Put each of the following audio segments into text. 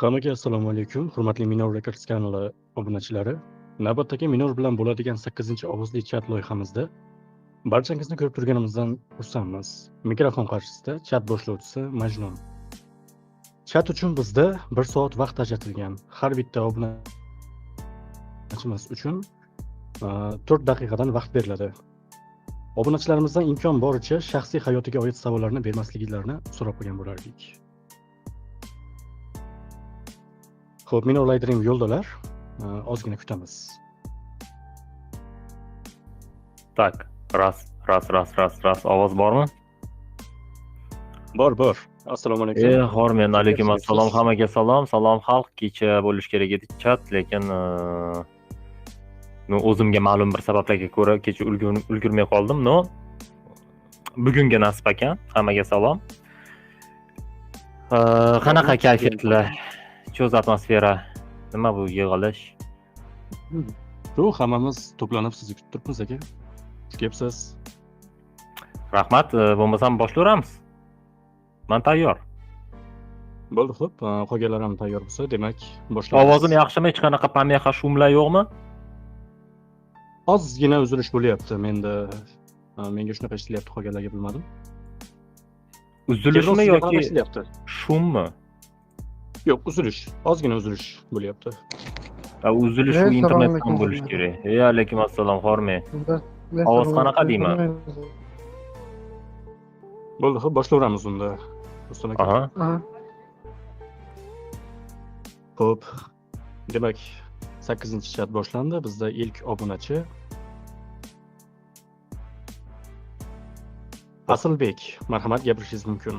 Hammaga assalomu alaykum, hurmatli Minor Records kanali obunachilari. Navbatdagi Minor bilan bo'ladigan 8-ovozli chat loyihamizda barchangizni ko'rib turganimizdan xursandmiz. Mikrofon qarshisida chat boshlovchisi Majnun. Chat uchun bizda 1 soat vaqt ajratilgan. Har bitta obunachimiz uchun 4 daqiqadan vaqt beriladi. Obunachilarimizdan imkon boricha shaxsiy hayotiga oid savollarni bermasliklarini so'rab qo'ygan bo'lardik. Xo'p, Minor Lighting yo'ldalar. Ozgina kutamiz. Tak, ras, ovoz bormi? Bor. Assalomu alaykum. Hormen, alaykum assalom, hammaga salom xalq. Kecha bo'lish kerak edi chat, lekin o'zimga ma'lum bir sabablarga ko'ra kecha ulgurmay qoldim. Bugunga nasib ekan. Hammaga salom. Qanaqa kayfiyatlar? Cho'z atmosfera. Nima bu yig'ilish? Hammamiz to'planib sizni kutib turibmiz aka. Kelibsiz. Rahmat, bo'lmasam boshlayveramiz. Men tayyor. Bo'ldi, xo'p. Qolganlar ham tayyor bo'lsa, demak boshlaymiz. Ovozim yaxshimi? Hech qanaqa pamexa, shumlar yo'qmi? Ozgina uzilish bo'lyapti. Menga shunaqa eshitilyapti, qolganlarga bilmadim. Uzilishmi yoki shummi? Yo'q, uzilish. Ozgina uzilish bo'lyapti. Uzilish u internetdan bo'lish kerak. Alaykum assalom, Horme. Ovoz qanaqa deyman? Bo'ldi, xo'p, boshlayveramiz unda. Rustam aka. Xo'p. Demak, 8-chat boshlandi. Bizda ilk obunachi Asilbek. Marhamat, gapirishingiz mumkin.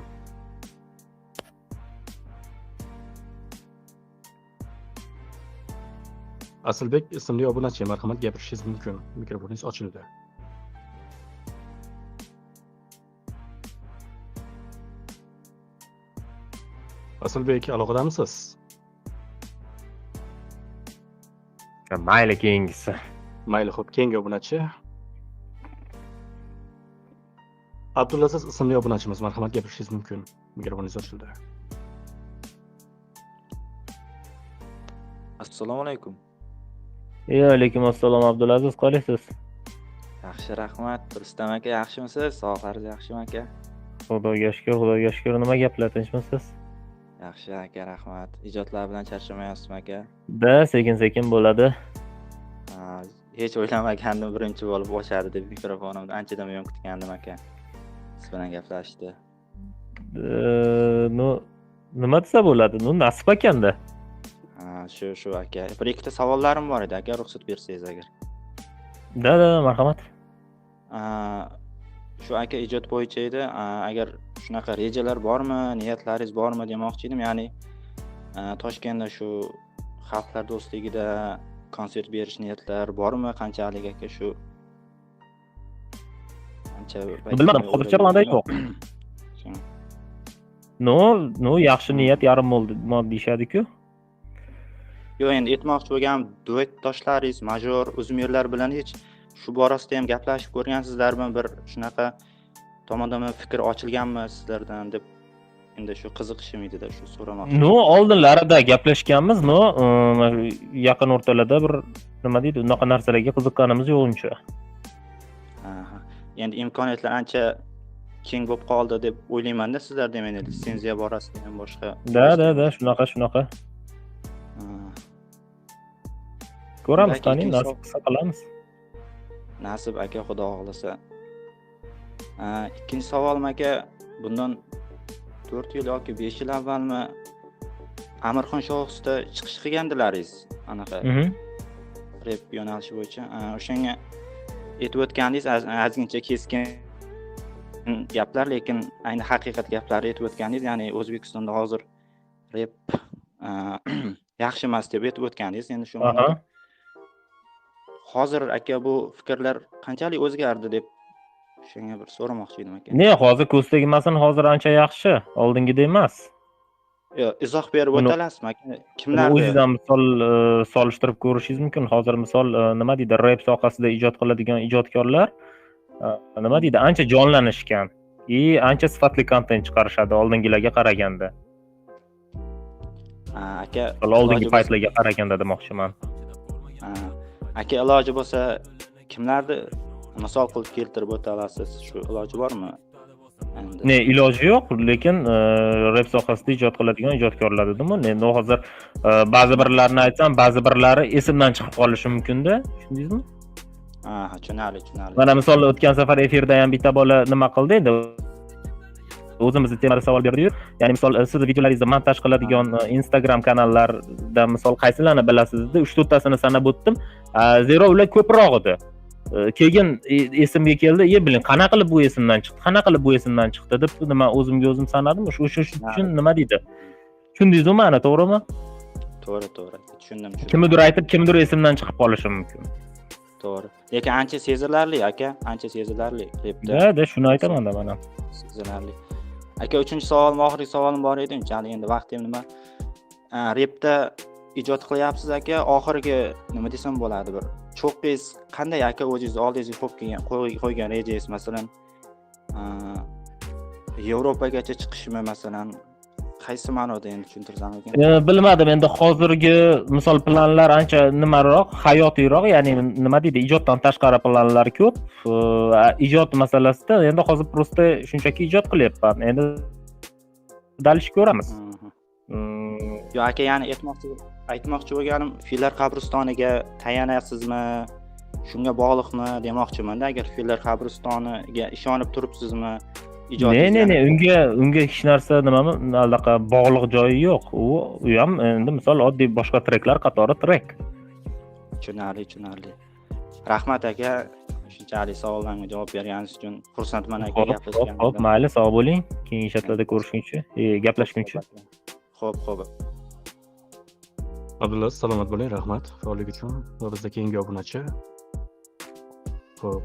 Asilbek ismli obunachi, marhamat, gapirishingiz mumkin. Mikrofoningiz ochildi. Asilbek, aloqadamisiz? Mayli, keyingisi. Mayli, xo'p, keyingi obunachi Abdulaziz ismli obunachimiz, marhamat, gapirishingiz mumkin. Mikrofoningiz ochildi. Assalomu alaykum. Alaykum assalom, Abdulaziz, qalaysiz? Yaxshi, rahmat. Rustam aka, yaxshimisiz? Sog'ligingiz yaxshimi aka? Xudoga shukr. Nima gaplar, tinchmisiz? Yaxshi aka, rahmat. Ijodlar bilan charchamayapsizmi aka? Sekin bo'ladi. Hech o'ylamagandim, birinchi bo'lib ochadi deb mikrofonimni anchadan buyon kutgandim aka. Siz bilan gaplashdi. Nima desa bo'ladi? Nasib ekanda. Shu aka. Bir ikkita savollarim bor edi aka, ruxsat bersangiz agar. Marhamat. Shu aka ijod bo'yicha edi. Agar shunaqa rejalar bormi, niyatlaringiz bormi demoqchi edim. Ya'ni Toshkentda shu xalqlar do'stligida konsert berish niyatlar bormi? Qanchalik aka shu? Bilmadim, hozircha menda yo'q. Yaxshi niyat yarim mod deyshadi-ku. Yo'q, endi aytmoqchi bo'lganim, duet toshlaringiz, major, uzmirlar bilan hech shu borasida ham gaplashib ko'rgansizlarmi? Bir shunaqa tomondan fikr ochilganmi sizlardan deb endi shu qiziqishim edi-da, shu so'ramoqchi. Oldinlarida gaplashganmiz, yaqin o'rtalarda bir nima deydi, unaqa narsalarga qiziqqanimiz yo'q uncha. Endi imkoniyatlar ancha keng bo'lib qoldi deb o'ylayman-da sizlarda ham, endi litsenziya borasida ham boshqa. Shunaqa. Ko'ramiz, qani nasib qilsa qilamiz. Nasib aka, xudo xohlasa. Ikkinchi savolim aka, bundan 4 yil yoki 5 yil avvalmi Amirxon Shohsida chiqish qilgandilaringiz, anaqa. Rep yo'nalishi bo'yicha. O'shanga aytib o'tgandingiz, ozgincha keskin gaplar, lekin ayni haqiqat gaplarni aytib o'tgandingiz. Ya'ni O'zbekistonda hozir rep yaxshi emas deb aytib o'tgandingiz. Endi shu hozir aka bu fikrlar qanchalik o'zgardi deb shunga bir so'ramoqchi edim aka. Hozir ko'z tegmasin, hozir ancha yaxshi, oldingidek emas. Yo'q, izoh berib o'talasizmi aka? Kimlar? O'zingizdan misol solishtirib ko'rishingiz mumkin. Hozir misol nima deydi, rep sohasida ijod qiladigan ijodkorlar nima deydi, ancha jonlanishgan. Ancha sifatli kontent chiqarishadi oldingilarga qaraganda. Aka Oldingi iloji paytlarga qaraganda demoqchiman. aka iloji bo'lsa kimlarni misol qilib keltirib o'ta olasiz? Shu iloji bormi? Endi Ne, iloji yo'q, lekin rep sohasida ijod qiladigan ijodkorlar dedim-ku. Endi hozir ba'zi birlarini aytsam, ba'zi birlari esimdan chiqib qolishi mumkin-da, tushundingizmi? tushunarli. Mana misol o'tgan safar efirda ham bitta bola nima qildi edi? O'zimizga temada savol berdi-yu. Ya'ni misol siz videolaringizni montaj qiladigan Instagram kanallardan misol qaysilarini bilasiz dedi. 3-4 tasini sanab o'tdim. Zero ular ko'proq edi. Keyin esimga keldi, biling, qana qilib bu esimdan chiqdi deb nima o'zimga o'zim sanadim. Shu uchun nima deydi? Tushundingizmi ma'ni, to'g'rimi? To'g'ri. Tushundim. Kimdir aytib, kimdir esimdan chiqib qolishi mumkin. To'g'ri. Lekin ancha sezilarli aka, repda. Da, shuni aytaman-da mana. Sezilarli. Aka, 3-savol, oxirgi savolim bor edi. Unchalik endi vaqtim nima? Repda ijod qilyapsiz aka, oxirgi nima desam bo'ladi, bir cho'qqingiz qanday aka, o'zingiz oldingizga qo'ygan rejangiz, masalan, Yevropagacha chiqishmi masalan? Qaysi ma'noda endi tushuntirsam ekan? Bilmadim, endi hozirgi misol planlar ancha nimaroq, hayotiyroq, ya'ni nima deydi, ijoddan tashqari planlar ko'p. Ijod masalasida endi hozir prosta shunchaki ijod qilyapman. Endi dalish ko'ramiz. Yo aka, ya'ni aytmoqchi bo'lganim, fillar qabristoniga tayanasizmi? Shunga bog'liqmi demoqchiman-da. Agar fillar qabristoniga ishonib turibsizmi? Ne, unga hech narsa nimami, allaqa bog'liq joyi yo'q. U ham endi misol oddiy boshqa treklar qatori trek. Tushunarli. Rahmat aka, shunchalik savollarga javob berganingiz uchun. Xursandman aka, gaplashganimizdan. Xo'p, mayli, sog' bo'ling. Keyingi shartlarda ko'rishguncha, gaplashguncha. Xo'p. Abdulla, salomat bo'ling, rahmat faollik uchun. Va bizda keyingi obunachi. Xo'p.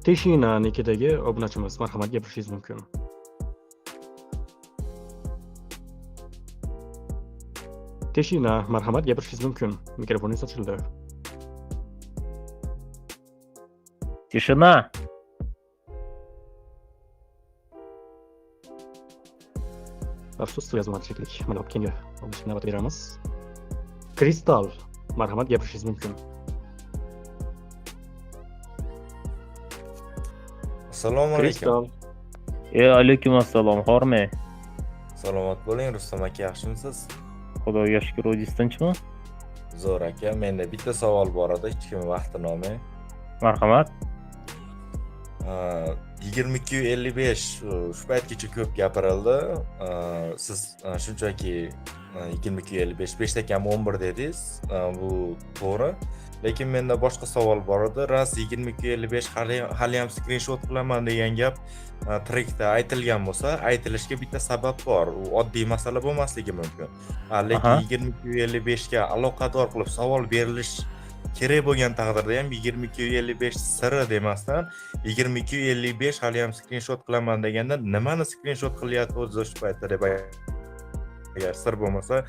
Teshina nikidagi obunachimiz, marhamat, gapirishingiz mumkin. Teshina, marhamat, gapirishingiz mumkin. Mikrofoningiz ochildi. Teshina. Afsus, yozmachilik. Mana keyingi obunachga navbat beramiz. Kristal, marhamat, gapirishingiz mumkin. Assalomu alaykum. Alaykum assalom, xormi? Salomat bo'ling, Rustam aka, yaxshimisiz? Xudoga shukr, o'zingiz tinchmi? Zo'r aka, menda bitta savol bor edi, hech kim vaqtini olmay. Marhamat. 22:55 shu paytgacha ko'p gapirildi. Siz shunchaki 22:55 5 kam 11 dedingiz. Bu to'g'ri. Lekin menda boshqa savol bor edi. Ras 22:55 hali ham screenshot qilaman degan gap trekda aytilgan bo'lsa, aytilishga bitta sabab bor. U oddiy masala bo'lmasligi mumkin. Lekin 22:55 ga aloqador qilib savol berilish kerak bo'lgan taqdirda ham 22:55 siri demasdan 22:55 hali ham screenshot qilaman deganda nimani screenshot qilyapti o'zi shu paytda deb agar sir bo'lmasa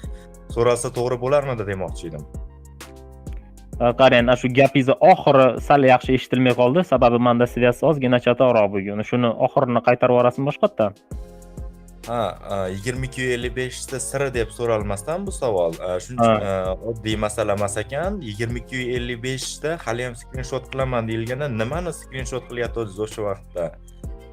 so'ralsa to'g'ri bo'larmidi demoqchi edim. Qarang, shu gapingizni oxiri sal yaxshi eshitilmay qoldi, sababi menda svязь ozgina chatoqroq bo'lgan. Shuni oxirini qaytarib yuborasizmi boshqatdan? 22:55 da siri deb so'ralmasdan bu savol. Shuncha oddiy masala emas ekan. 22:55 da hali ham screenshot qilaman deyilganda nimani screenshot qilyapti o'zi o'sha vaqtda?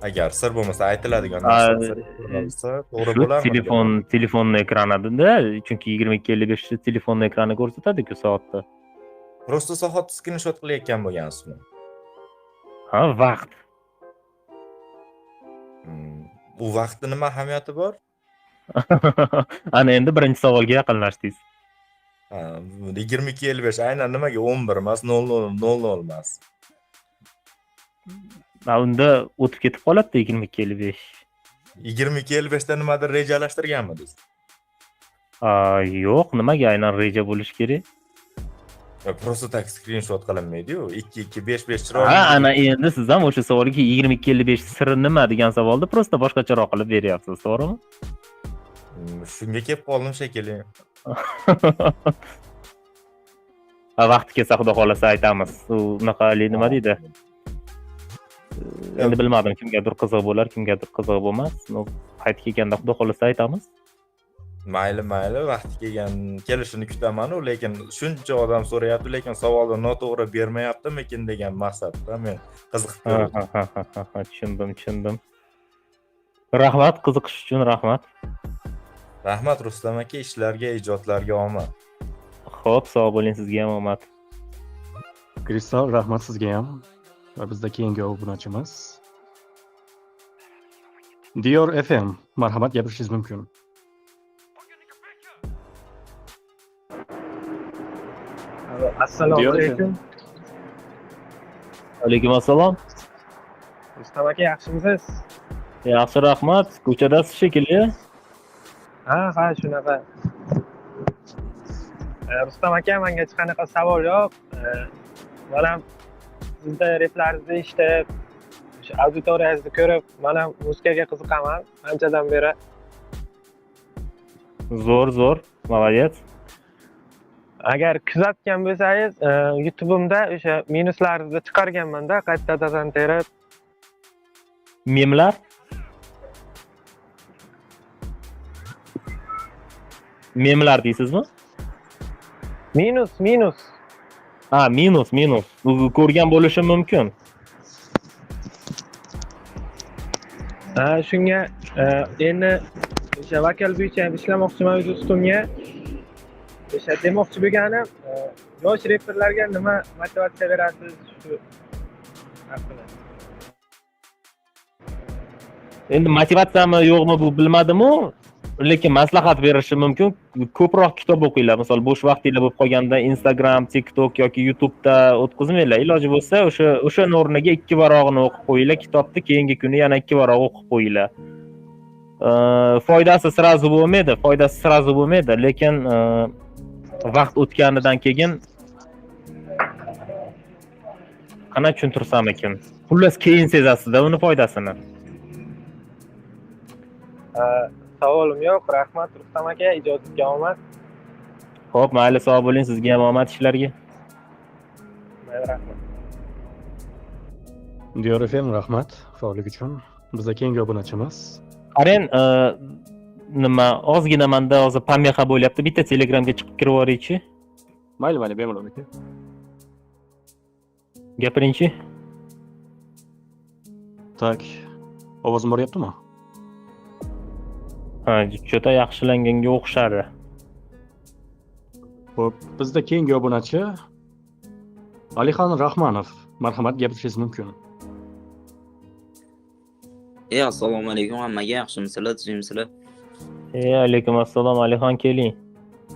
Agar sir bo'lmasa aytiladigan narsa to'g'ri bo'larmi? Telefonni ekranida, chunki 22:55 telefonni ekrani ko'rsatadi-ku soatda. Prosta soatni screenshot qilayotgan bo'lgansizmi? Vaqt. Bu vaqtda nima ahamiyati bor? Ana endi birinchi savolga yaqinlashdingiz. 22:55 aynan nimaga 11 emas, 00 emas? Unda o'tib ketib qoladi 22:55. 22:55 da nimadir rejalashtirganmidingiz? Yo'q, nimaga aynan reja bo'lish kerak? Prosta tak screenshot qilinmaydi-yu. 22:55 chiroyli. Ana endi siz ham o'sha savolga 22:55 siri nima degan savolni prosta boshqacharoq qilib beryapsiz, to'g'rimi? Shunga kelib qoldim shekilli. Vaqti kelsa xudo xolasa aytamiz. Unaqa nima deydi? Endi bilmadim, kimgadir qiziq bo'lar, kimgadir qiziq bo'lmas. Payti kelganda xudo xolasa aytamiz. mayli vaqti kelishini kutaman, lekin shuncha odam so'rayapti, lekin savolni noto'g'ri bermayaptimikin degan maqsadda men qiziqib ko'rdim. Tushundim. Rahmat, qiziqish uchun rahmat. Rahmat Rustam aka, ishlarga, ijodlarga omad. Xo'p, sog' bo'ling, sizga ham omad. Kristal, rahmat sizga ham. Va bizda keyingi obunachimiz Diyor FM. Marhamat, gapirishingiz mumkin. Assalomu Diyor alaykum. Alaykum assalom. Rustam aka, yaxshimisiz? Yaxshi, rahmat. Ko'chadasiz shekilli. Ha, shunaqa. Rustam aka, menga hech qanaqa savol yo'q. Mana sizda replaringizni eshitib, o'sha auditoriyangizni ko'rib, mana muzikaga qiziqaman anchadan beri. Zo'r. Молодец. Agar kuzatgan bo'lsangiz, YouTube'imda o'sha minuslarni chiqarganman-da, qaytadan terib. Memlar? Memlar deysizmi? Minus. Ha, minus. Bu ko'rgan bo'lishim mumkin. Shunga endi o'sha vokal bo'yicha ham ishlamoqchiman o'z ustimga. O'sha demoqchi bo'lganim, yosh reperlarga nima motivatsiya berasiz shu haqida? Endi motivatsiyami yo'qmi bu bilmadim-u, lekin maslahat berishim mumkin. Ko'proq kitob o'qinglar. Misol bo'sh vaqtinglar bo'lib qolganda Instagram, TikTok yoki YouTube'da o'tkazmanglar. Iloji bo'lsa o'sha o'rniga 2 varog'ini o'qib qo'yinglar. Kitobni keyingi kuni yana 2 varog' o'qib qo'yinglar. Foydasi sirazu bo'lmaydi, lekin vaqt o'tganidan keyin qana tushuntirsam ekan. Xullas keyin sezasizda uni foydasini. Savolim yo'q. Rahmat Rustam aka, ijodingizga omad. Xo'p, mayli, sog' bo'ling, sizga ham omad ishlarga. Rahmat. Diyor FM, rahmat faollik uchun. Bizda keyingi obunachimiz Qarang, nima ozgina menda hozir pamexa bo'lyapti. Bitta Telegramga chiqib kirib yuboraychi. Mayli, bemalol aka. Gapiringchi. Tak. Ovozim boryaptimi? Ha, juda yaxshilanganga o'xshadi. Xo'p, bizda keyingi obunachi Alixon Rahmanov. Marhamat, gapirishingiz mumkin. Assalomu alaykum hammaga, yaxshimisizlar, tuzimsizlar? Alaykum assalom, Alixon, keling.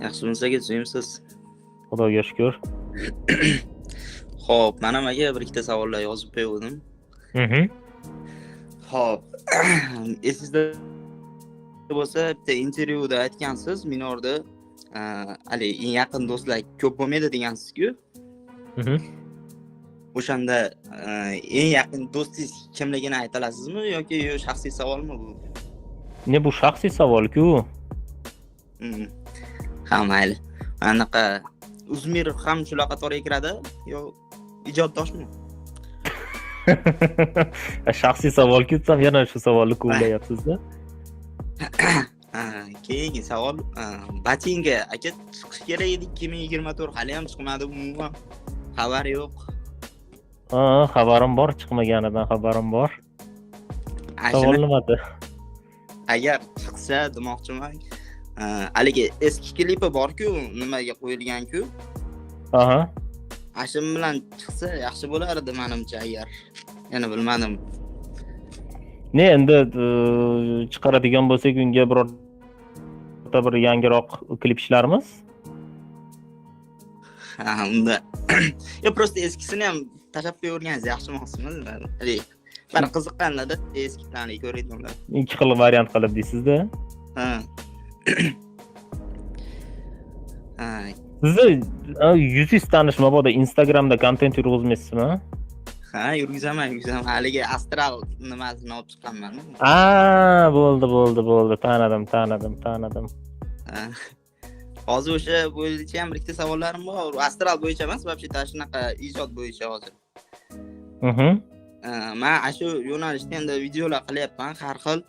Yaxshimisiz, tuzimsiz? Xudoga shukr. Xo'p, men hammaga bir ikkita savollar yozib qo'ydim. Xo'p. Esingizda bo'lsa, bitta intervyuda aytgansiz, minorda hali eng yaqin do'stlar ko'p bo'lmaydi degansiz-ku. O'shanda eng yaqin do'stingiz kimligini ayta olasizmi yoki shaxsiy savolmi bu? Ne, bu shaxsiy savol-ku. Ha, mayli. Anaqa Uzmirov ham shular qatoriga kiradi yo ijoddoshmi? Shaxsiy savol-ku, yana shu savolni ko'rayapsiz-da. Keyingi savol, Batinga aka chiqish kerak edi 2024, hali ham chiqmadi umuman. Xabar yo'q. Xabarim bor, chiqmaganidan xabarim bor. Savol nimada? Agar chiqsa demoqchiman. Haligi eski klipi bor-ku, nimaga qo'yilgan-ku. Ashim bilan chiqsa yaxshi bo'lardi menimcha, agar. Yana bilmadim. Ne, endi chiqaradigan bo'lsak, unga birorta bir yangiroq klip ishlarmiz. Unda. Yo, prosta eskisini ham tashlab qo'ygansiz yaxshimoqsizmi? Bari qiziqqanlarda eskilarni ko'raydiganlar. Ikki xil variant qilib deysiz-da. Sizni yuzingiz tanish mabodo Instagramda kontent yurg'izmaysizmi? Yurgizaman. Haligi astral nimasini olib chiqqanman. Bo'ldi. Tanidim. Hozir o'sha bo'yicha ham bir ikkita savollarim bor. Astral bo'yicha emas, вообще-то shunaqa ijod bo'yicha hozir. Men shu yo'nalishda endi videolar qilyapman, har xil.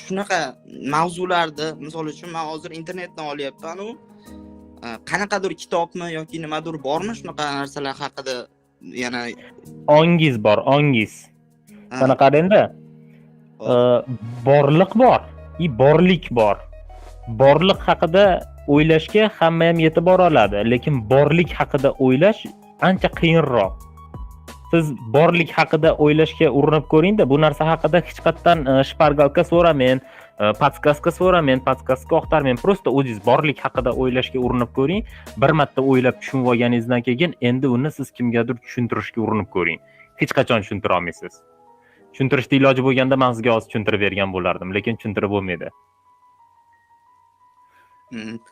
shunaqa mavzularni, misol uchun men hozir internetdan olyapman u qanaqadir kitobmi yoki nimadir bormi shunaqa narsalar haqida yana ongiz bor, ongiz. Qanaqa endi? Borliq bor, borlik bor. Borliq haqida o'ylashga hamma ham yetib bora oladi, lekin borlik haqida o'ylash ancha qiyinroq. Siz borlik haqida o'ylashga urinib ko'ring-da, bu narsa haqida hech qatdan shpargalka so'ramen, podskaska so'ramen, podskaska oqtarmen, prosta o'zingiz borlik haqida o'ylashga urinib ko'ring. Bir marta o'ylab tushunib olganingizdan keyin endi uni siz kimgadir tushuntirishga urinib ko'ring. Hech qachon tushuntira olmaysiz. Tushuntirishda iloji bo'lganda men sizga hozir tushuntirib bergan bo'lardim, lekin tushuntirib bo'lmaydi.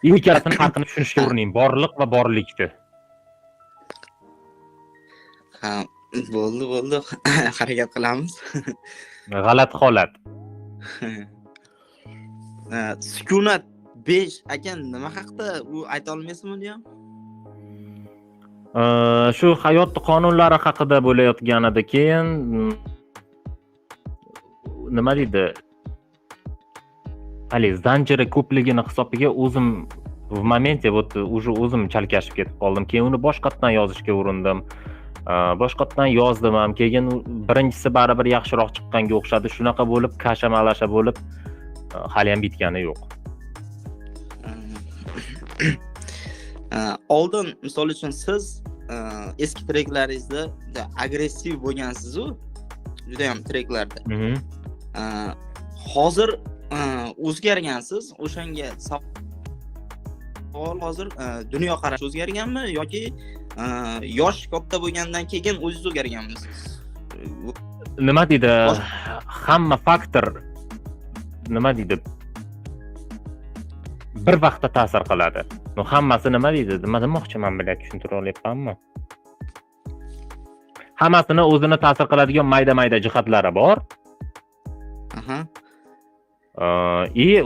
Ikkalasini farqini tushunishga urining, borliq va borlikni. Ha, bo'ldi. Harakat qilamiz. G'alati holat. Sukunat 5 aka nima haqida u ayta olmaysizmi deyam? Shu hayot qonunlari haqida bo'layotganida keyin nima deydi? Hali zanjiri ko'pligini hisobiga o'zim v momente o'zim chalkashib ketib qoldim. Keyin uni boshqatdan yozishga urindim. Boshqatdan yozdim ham. Keyin birinchisi baribir yaxshiroq chiqqanga o'xshadi. Shunaqa bo'lib, kasha-malasha bo'lib, hali ham bitgani yo'q. Oldin misol uchun siz eski treklaringizda agressiv bo'lgansiz-ku, juda ham treklarda. Hozir o'zgargansiz, o'shanga savol hozir dunyo qarash o'zgarganmi yoki yosh katta bo'lgandan keyin o'zingiz o'zgarganmisiz? Nima deydi? Hamma faktor nima deydi? Bir vaqtda ta'sir qiladi. Hammasi nima deydi? Nima demoqchiman bilak tushuntira olyapmanmi? Hammasini o'zini ta'sir qiladigan mayda-mayda jihatlari bor.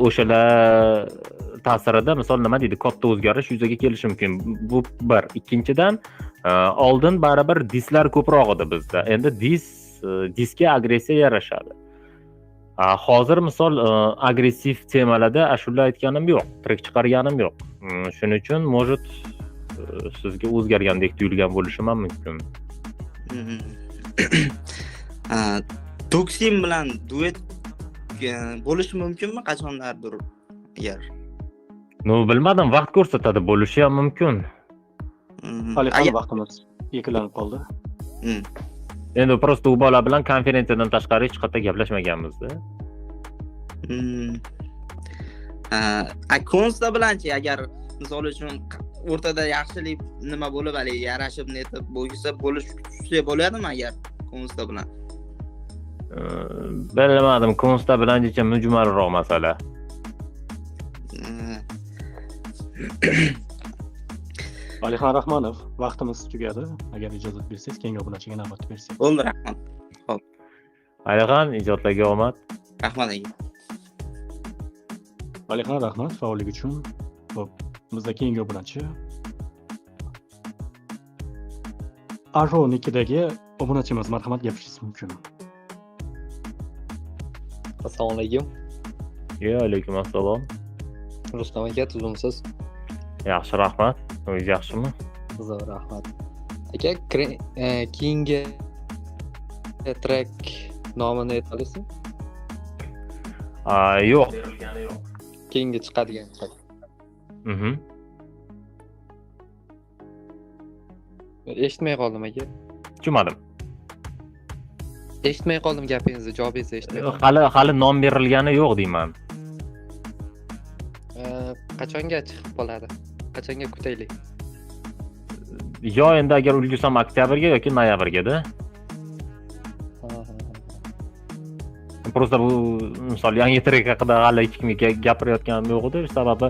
O'shalar ta'sirida misol nima deydi? Katta o'zgarish yuzaga kelishi mumkin. Bu bir. Ikkinchidan, oldin baribir dislar ko'proq edi bizda. Endi disga agressiya yarashadi. Hozir misol agressiv temalarda ashula aytganim yo'q, trek chiqarganim yo'q. Shuning uchun может sizga o'zgargandek tuyulgan bo'lishi ham mumkin. Toksin bilan duet bo'lishi mumkinmi qachonlardir agar? Bilmadim, vaqt ko'rsatadi, bo'lishi ham mumkin. Hali vaqtimiz yeklanib qoldi. Endi prosta u bola bilan konferensiyadan tashqari hech qayerda gaplashmaganmiz-da. Konsta bilanchi agar misol uchun o'rtada yaxshilik nima bo'lib, hali yarashib netib bo'lsa bo'lishsa bo'ladimi agar konsta bilan? Bilmadim, konsta bilan necha mujmalroq masala. Alixon Rahmonov, vaqtimiz tugadi. Agar ijozat bersangiz, keyingi obunachiga navbat bersangiz. Bo'ldi, rahmat. Xo'p. Alixon, ijodlarga omad. Rahmat aka. Alixon, rahmat faolligi uchun. Xo'p, bizda keyingi obunachi Arro2dagi obunachimiz, marhamat gapirishingiz mumkin. Assalomu alaykum. Alaykum assalom. Rustam aka, tuzumsiz? Yaxshi, rahmat. O'zingiz yaxshimi? Zo'r, rahmat. Aka, keyingi trek nomini ayta olasizmi? Yo'q. Keyingi chiqadigan trek. Eshitmay qoldim aka. Tushunmadim. Eshitmay qoldim gapingizni, javobingizni eshitmay qoldim. Hali nom berilgani yo'q deyman. Qachonga chiqib qoladi? Qachonga kutaylik? Yo endi agar ulgusam oktyabrga yoki noyabrga-da. Prosta bu misol yangi trek haqida hali hech kimga gapirayotganim yo'q edi, sababi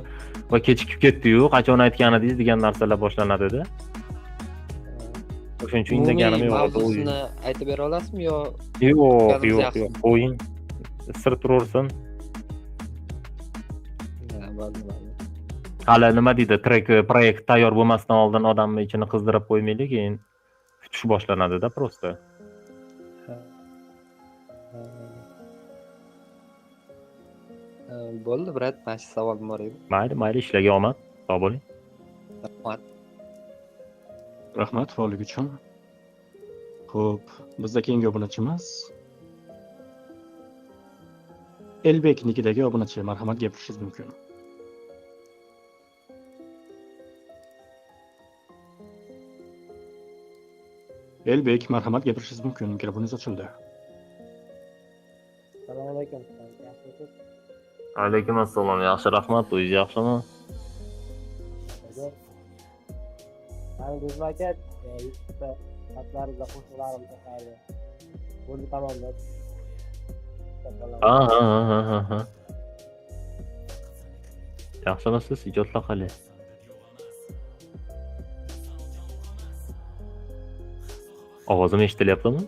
va kechikib ketdi-yu, qachon aytganidingiz degan narsalar boshlanadi-da. Shuning uchun indaganim yo'q. Mavzusini aytib bera olasizmi yo? Yo'q. Qo'ying. Sir turaversin. Hali nima deydi, trek proyekt tayyor bo'lmasdan oldin odamni ichini qizdirib qo'ymaylik, keyin kutish boshlanadi-da prosta. Bo'ldi, brat, mana shu savolim bor edi. Mayli, ishlaga omad. Sog' bo'ling. Rahmat. Rahmat faolligi uchun. Xo'p, bizda keyingi obunachimiz Elbeknikidagi obunachi, marhamat gapirishingiz mumkin. Elbek, marhamat gapirishingiz mumkin. Mikrofoningiz ochildi. Assalomu alaykum. Yaxshimisiz? Alaykum assalom. Yaxshi, rahmat. O'zingiz yaxshimi? Mangus aka, YouTube'da xatlarimizda qo'shiqlarimizni qaydi. Bo'ldi tamomlab. Ha. Yaxshimisiz? Ijodlar qali. Ovozim eshitilyaptimi?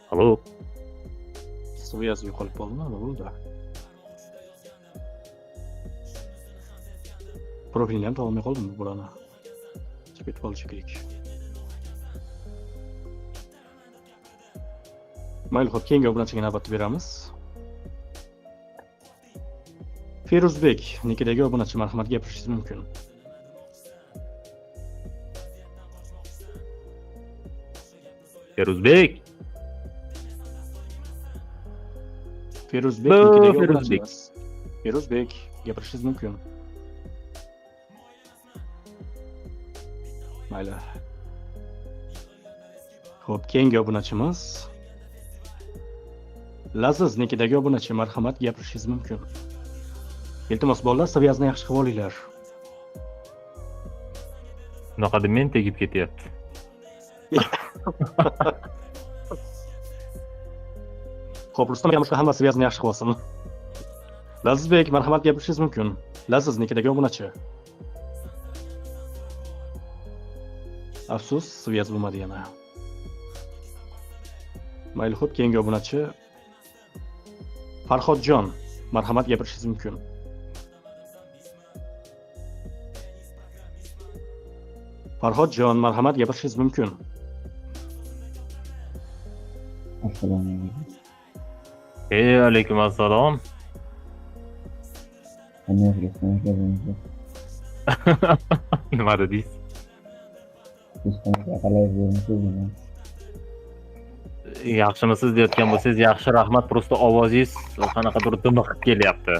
Halo. Svязь yo'qolib qoldimi? Nima bo'ldi? Profilni ham topolmay qoldimmi bularni? Chiqib ketib qolishi kerak. Mayli, xo'p, keyingi obunachiga navbatni beramiz. Feruzbek nikidagi obunachi, marhamat gapirishingiz mumkin. Feruzbek. Feruzbek nikidagi obunachimiz. Feruzbek, gapirishingiz mumkin. Mayli. Xo'p, keyingi obunachimiz Laziz nikidagi obunachi, marhamat gapirishingiz mumkin. Iltimos bolalar, saviyazni yaxshi qilib olinglar. Bunaqa deb men tegib ketyapti. Xo'p, Rustam aka hamma saviyazni yaxshi qilib olsin. Lazizbek, marhamat gapirishingiz mumkin. Laziz nikidagi obunachi. Afsus, saviyaz bo'lmadi yana. Mayli, xo'p, keyingi obunachi Farhodjon, marhamat gapirishingiz mumkin. Farhodjon, marhamat gapirishingiz mumkin. Assalomu alaykum. Alaykum assalom. Qanday qilasiz? Nima dedingiz? Siz qanday qilyapsiz? Yaxshimisiz deyotgan bo'lsangiz, yaxshi, rahmat. Prosta ovozingiz qanaqadir dimiqib kelyapti.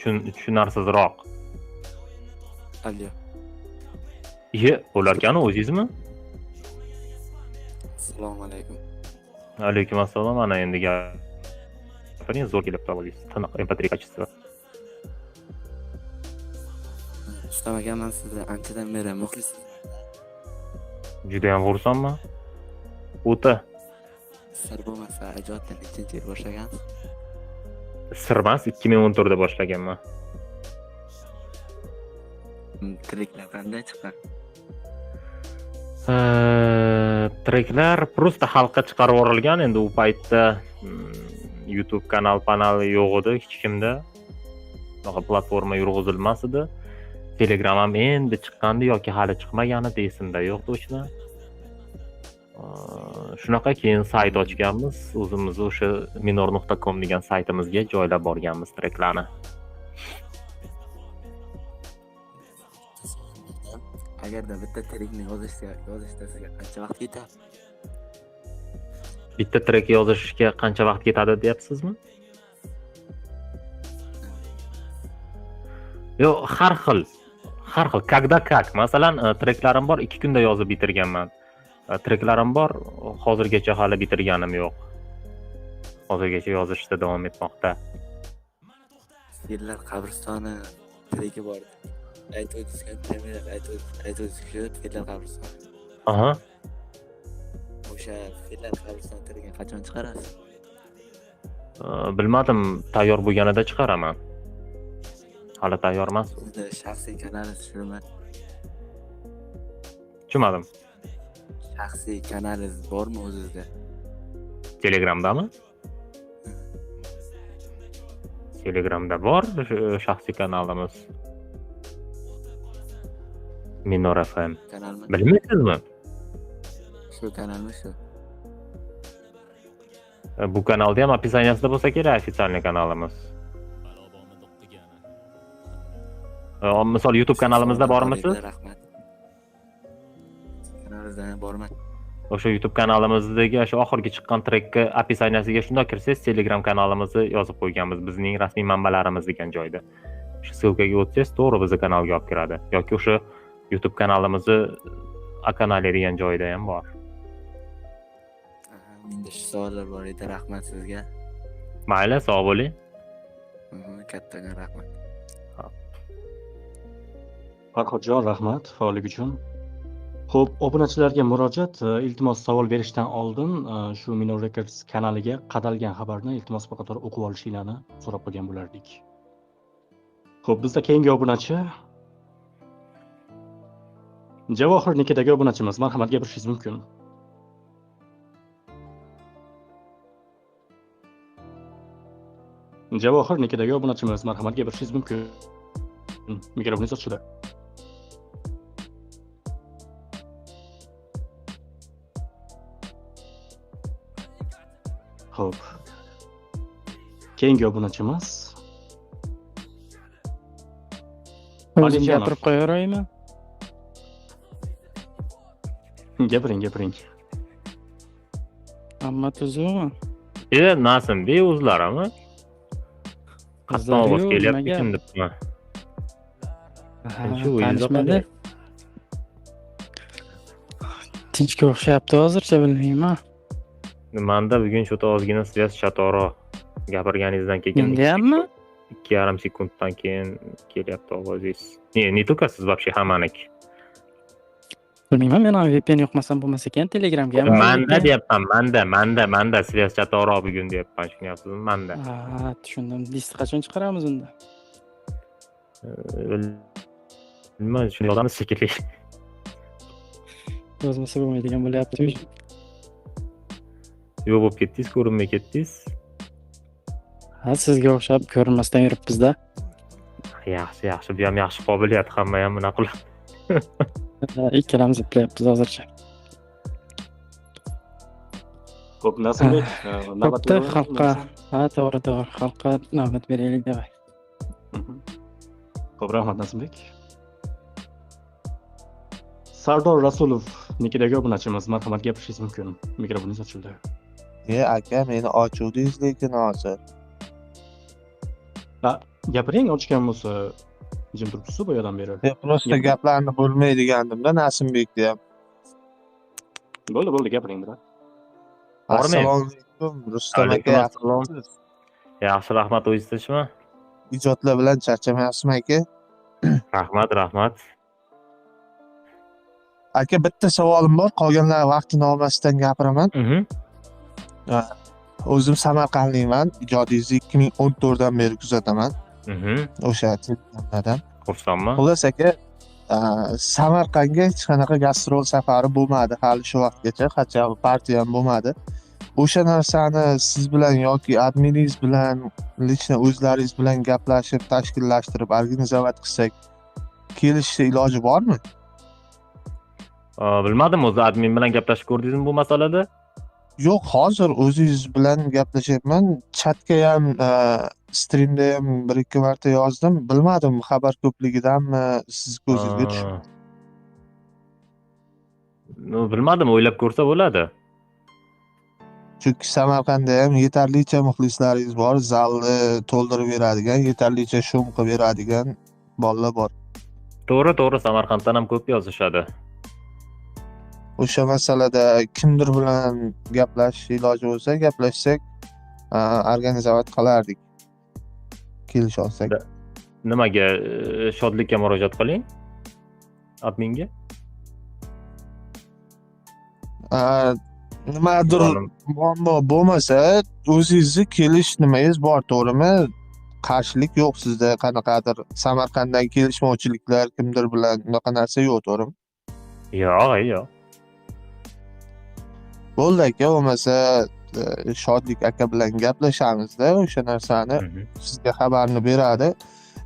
Tushunarsizroq. Alyo. Bo'larkanu o'zingizmi? Assalomu alaykum. Alaykum assalom. Ana endi gapiring zo'r kelyapti ovozingiz. Tiniq, MP3 kachisi. Rustam aka, men sizni anchadan beri muxlisman. Juda ham xursandman. O'ta. Sir bo'lmasa, ijodni nechanchi yil boshlagansiz? Sirmas 2014 da boshlaganman. Treklar qanday chiqqan? Treklar prosta xalqqa chiqarib yuborilgan. Endi u paytda YouTube panali yo'q edi hech kimda. Bunaqa platforma yurg'izilmas edi. Telegram ham endi chiqqandi yoki hali chiqmaganida esimda yo'q точно. Shunaqa keyin sayt ochganmiz. O'zimiz o'sha minor.com degan saytimizga joylab borganmiz treklarni. Agarda bitta trekni yozishda sizga qancha vaqt ketadi? Bitta trek yozishga qancha vaqt ketadi deyapsizmi? Yo'q, har xil. Когда как. Masalan, treklarim bor, 2 kunda yozib bitirganman. Treklarim bor, hozirgacha hali bitirganim yo'q. Hozirgacha yozishda davom etmoqda. Fillar qabristoni treki bor. Aytuvdizgan temirlar, aytuvdizgan fillar qabristoni. Aha. O'sha fillar qabristoni trekini qachon chiqarasiz? Bilmadim, tayyor bo'lganida chiqaraman. Hali tayyor emas. Sizda shaxsiy kanalingiz shumi? Tushunmadim. Shaxsiy kanalingiz bormi o'zingizda? Telegramdami? Telegramda bor shaxsiy kanalimiz. Minor FM. Kanalmi? Bilmaysizmi? Shu kanalmi shu? Bu kanalda ham описаниесida bo'lsa kerak официальный kanalimiz. Misol YouTube kanalimizda bormisiz? Rahmat. Kanalimizda borman. O'sha YouTube kanalimizdagi o'sha oxirgi chiqqan trekka описаниесiga shundoq kirsangiz Telegram kanalimizni yozib qo'yganmiz, bizning rasmiy manbalarimiz degan joyda. O'sha ссылкаga o'tsangiz to'g'ri bizning kanalga olib kiradi. Yoki o'sha YouTube kanalimizni kanali degan joyda ham bor. Menda shu savollar bor edi, rahmat sizga. Mayli, sog' bo'ling. Kattagan rahmat. Farhodjon, rahmat faollik uchun. Xo'p, obunachilarga murojaat, iltimos savol berishdan oldin shu Minor Records kanaliga qadalgan xabarni iltimos faqat o'qib olishinglarni so'rab qolgan bo'lardik. Xo'p, bizda keyingi obunachi Javohir nikidagi obunachimiz. Marhamat, gapirishingiz mumkin. Javohir nikidagi obunachimiz. Marhamat, gapirishingiz mumkin. Mikrofoningiz ochildi. Xo'p. Keyingi obunachimiz O'zim Alijonov. gapirib qo'yaveraymi? Gapiring. Hamma tuzukmi? Nasimбek o'zlarimi? Qattiq ovoz kelyapti ekan debman. Shu Tanishmadi. Tinchga o'xshayapti hozircha bilmayman. Manda bugun shu ozgina svязь chatoro gapirganingizdan keyin Mendayammi? 2,5 sekunddan keyin kelyapti ovozingiz. Не только siz вообще hammaniki. Bilmayman, men ham VPN yo'qmasam bo'lmas ekan, Telegramga ham. Manda deyapman, manda svязь chatoro bugun deyapman, tushunyapsizmi? Manda. Ha, tushundim. List qachon chiqaramiz unda? Bilmayman, shuni yozamiz shekilli. Yozmasa bo'lmaydigan bo'lyapti. Yo'q bo'lib ketdingiz, ko'rinmay ketdingiz. Ha, sizga o'xshab ko'rinmasdan yuribmiz-da. Yaxshi, bu ham yaxshi qobiliyat, hamma ham buni qiladi. Ikkalamiz eplayapmiz hozircha. Xo'p, Nasimbek, Bo'pti, xalqqa. Ha, to'g'ri. Xalqqa navbat beraylik deb. Xo'p, rahmat Nasimbek. Sardor Rasulov nikidagi obunachimiz. Marhamat, gapirishingiz mumkin. Mikrofoningiz ochildi. Aka, meni ochuvdingiz lekin hozir. Gapiring, ochgan bo'lsa jim turibsiz boyadan beri. Prosta gaplarni bo'lmaydigandimda Nasimbekda ham. Bo'ldi, gapiring biroq. Assalomu alaykum, Rustam aka. Yaxshi, rahmat, o'zingizmi? Ijodlar bilan charchamayapsizmi aka? Rahmat. Aka, bitta savolim bor, qolganlar vaqtini olmasdan gapiraman. O'zim Samarqandlikman, ijodingizni 2014 dan beri kuzataman. O'sha televiziyadan. Xursandman. Xullas aka, Samarqandga hech qanaqa gastrol safari bo'lmadi hali shu vaqtgacha, qancha partiya ham bo'lmadi. O'sha narsani siz bilan yoki adminingiz bilan, lично o'zlaringiz bilan gaplashib, tashkillashtirib, organizatsiya qilsak, kelishishga iloji bormi? Bilmadim, o'zi admin bilan gaplashib ko'rdingizmi bu masalada? Yo'q, hozir o'zingiz bilan gaplashyapman. Chatga ham, streamda ham 1-2 marta yozdim. Bilmadim, xabar ko'pligidanmi, siz ko'zingizga tushdi. Bilmadim, o'ylab ko'rsa bo'ladi. Chunki Samarqandda ham yetarlicha muxlislaringiz bor, zalni to'ldirib beradigan, yetarlicha shum qilib beradigan bolalar bor. To'g'ri, Samarqanddan ham ko'p yozishadi. O'sha masalada kimdir bilan gaplashish iloji bo'lsa, gaplashsak, organizatsiya qilardik. Kelisha olsak. Nimaga? Shodlikka murojaat qiling. Adminga. Nimadir muammo bo'lmasa, o'zingizni kelish nimangiz bor, to'g'rimi? Qarshilik yo'q sizda, qanaqadir Samarqanddan kelishmovchiliklar kimdir bilan unaqa narsa yo'q, to'g'rimi? Yo'q. Bo'ldi aka, bo'lmasa Shodlik aka bilan gaplashamiz-da, o'sha narsani sizga xabarni beradi.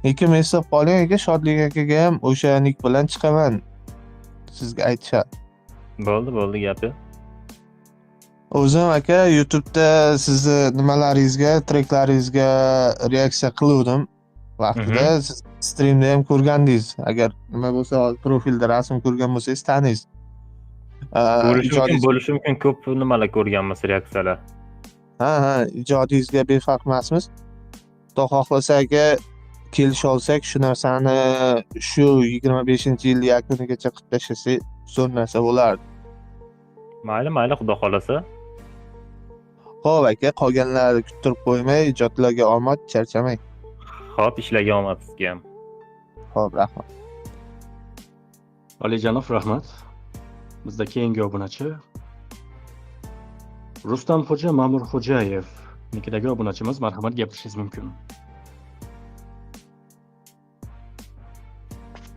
Lekin eslab qoling aka, Shodlik akaga ham o'sha nik bilan chiqaman. Sizga aytishadi. Bo'ldi, gapi. O'zim aka YouTube'da sizni nimalaringizga, treklaringizga reaksiya qiluvdim. Vaqtida siz streamda ham ko'rgandingiz. Agar nima bo'lsa, profilda rasm ko'rgan bo'lsangiz taniysiz. Bo'lishi mumkin ko'p nimalar ko'rganmiz reaksiyalar. Ha, ijodingizga befarq emasmiz. Xudo xohlasa aka kelisha olsak, shu narsani shu 25-yil yakunigacha qilib tashlasak, zo'r narsa bo'lardi. Mayli, xudo xolasa. Xo'p aka, qolganlarni kuttirib qo'ymay, ijodlarga omad, charchamang. Xo'p, ishlaga omad sizga ham. Xo'p, rahmat. Alijonov, rahmat. Bizda keyingi obunachi Rustamxo'ja Ma'murxo'jayev nikidagi obunachimiz, marhamat gapirishingiz mumkin.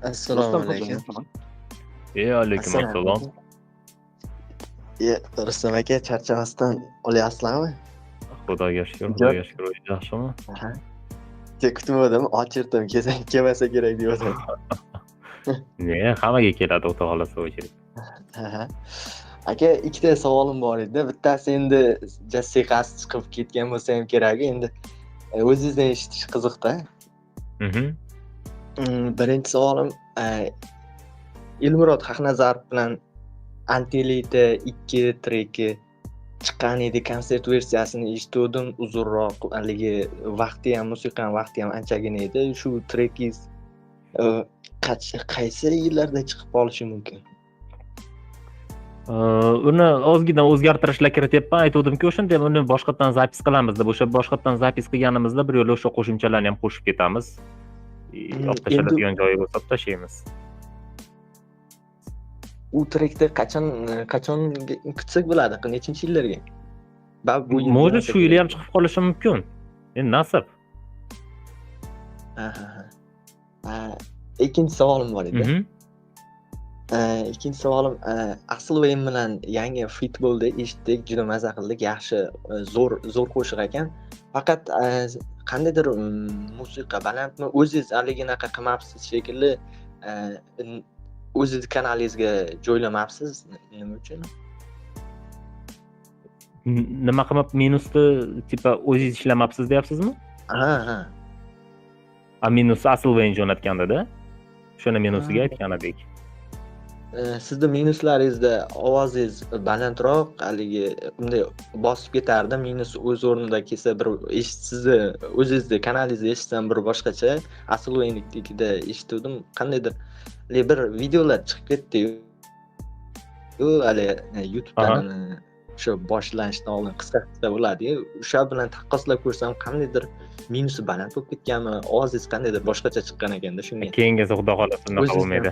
Assalomu alaykum. Alaykum assalom. Rustam aka, charchamasdan olyapsizlarmi? Xudoga shukr, yaxshimi? Kutmadim, ochirdim, kelmasa kerak dedim. Hammaga keladi, xudo xolasa o'chirib. Aka, ikkita savolim bor edi. Bittasi endi jasiqasi chiqib ketgan bo'lsa ham kerak, endi o'zingizdan eshitish qiziqda. Birinchi savolim, Elmurod Haqnazarov bilan Antelita 2 treki chiqqan edi, konsert versiyasini eshitdim, uzunroq, haligi vaqti ham, musiqaning vaqti ham anchagina edi. Shu trekingiz qaysi yillarda chiqib qolishi mumkin? Uni ozgina o'zgartirishlar kirityapman, aytdim-ku, o'shanda uni boshqatdan zapis qilamiz deb, o'sha boshqatdan zapis qilganimizda bir yo'l o'sha qo'shimchalarni ham qo'shib ketamiz. Olib tashladigan joyi bo'lsa olib tashlaymiz. U trekni qachon kutsak bo'ladi? Nechinchi yillarga? Mo'jid shu yil ham chiqib qolishi mumkin. Endi nasib. Ikkinchi savolim bor edi. Ikkinchi savolim, Aslvayn bilan yangi fit bo'ldi, eshitdik, juda maza qildik, yaxshi, zo'r qo'shiq ekan. Faqat qandaydir musiqa balandmi, o'zingiz haliginaqa qilmabsiz shekilli, o'zingiz kanalingizga joylamabsiz, nima uchun? Nima qilib minusni tipa o'zingiz ishlamabsiz deyapsizmi? Ha. Minusni Aslvayn jo'natganda-da. O'shani minusiga aytgan edik. Sizni minuslaringizda ovozingiz balandroq, haligi bunday bosib ketardi, minus o'z o'rnida kelsa, bir sizni o'zingizning kanalingizda eshitsam bir boshqacha, Aslwaynikida eshitdim, qandaydir bir videolar chiqib ketdi-yu, hali YouTubedan o'sha boshlanishdan oldin qisqa bo'ladi-yu, o'sha bilan taqqoslab ko'rsam qandaydir minusi baland bo'lib ketganmi, ovozingiz qandaydir boshqacha chiqqan ekanda, shunga. Keyingisi xudo xolasa unaqa bo'lmaydi.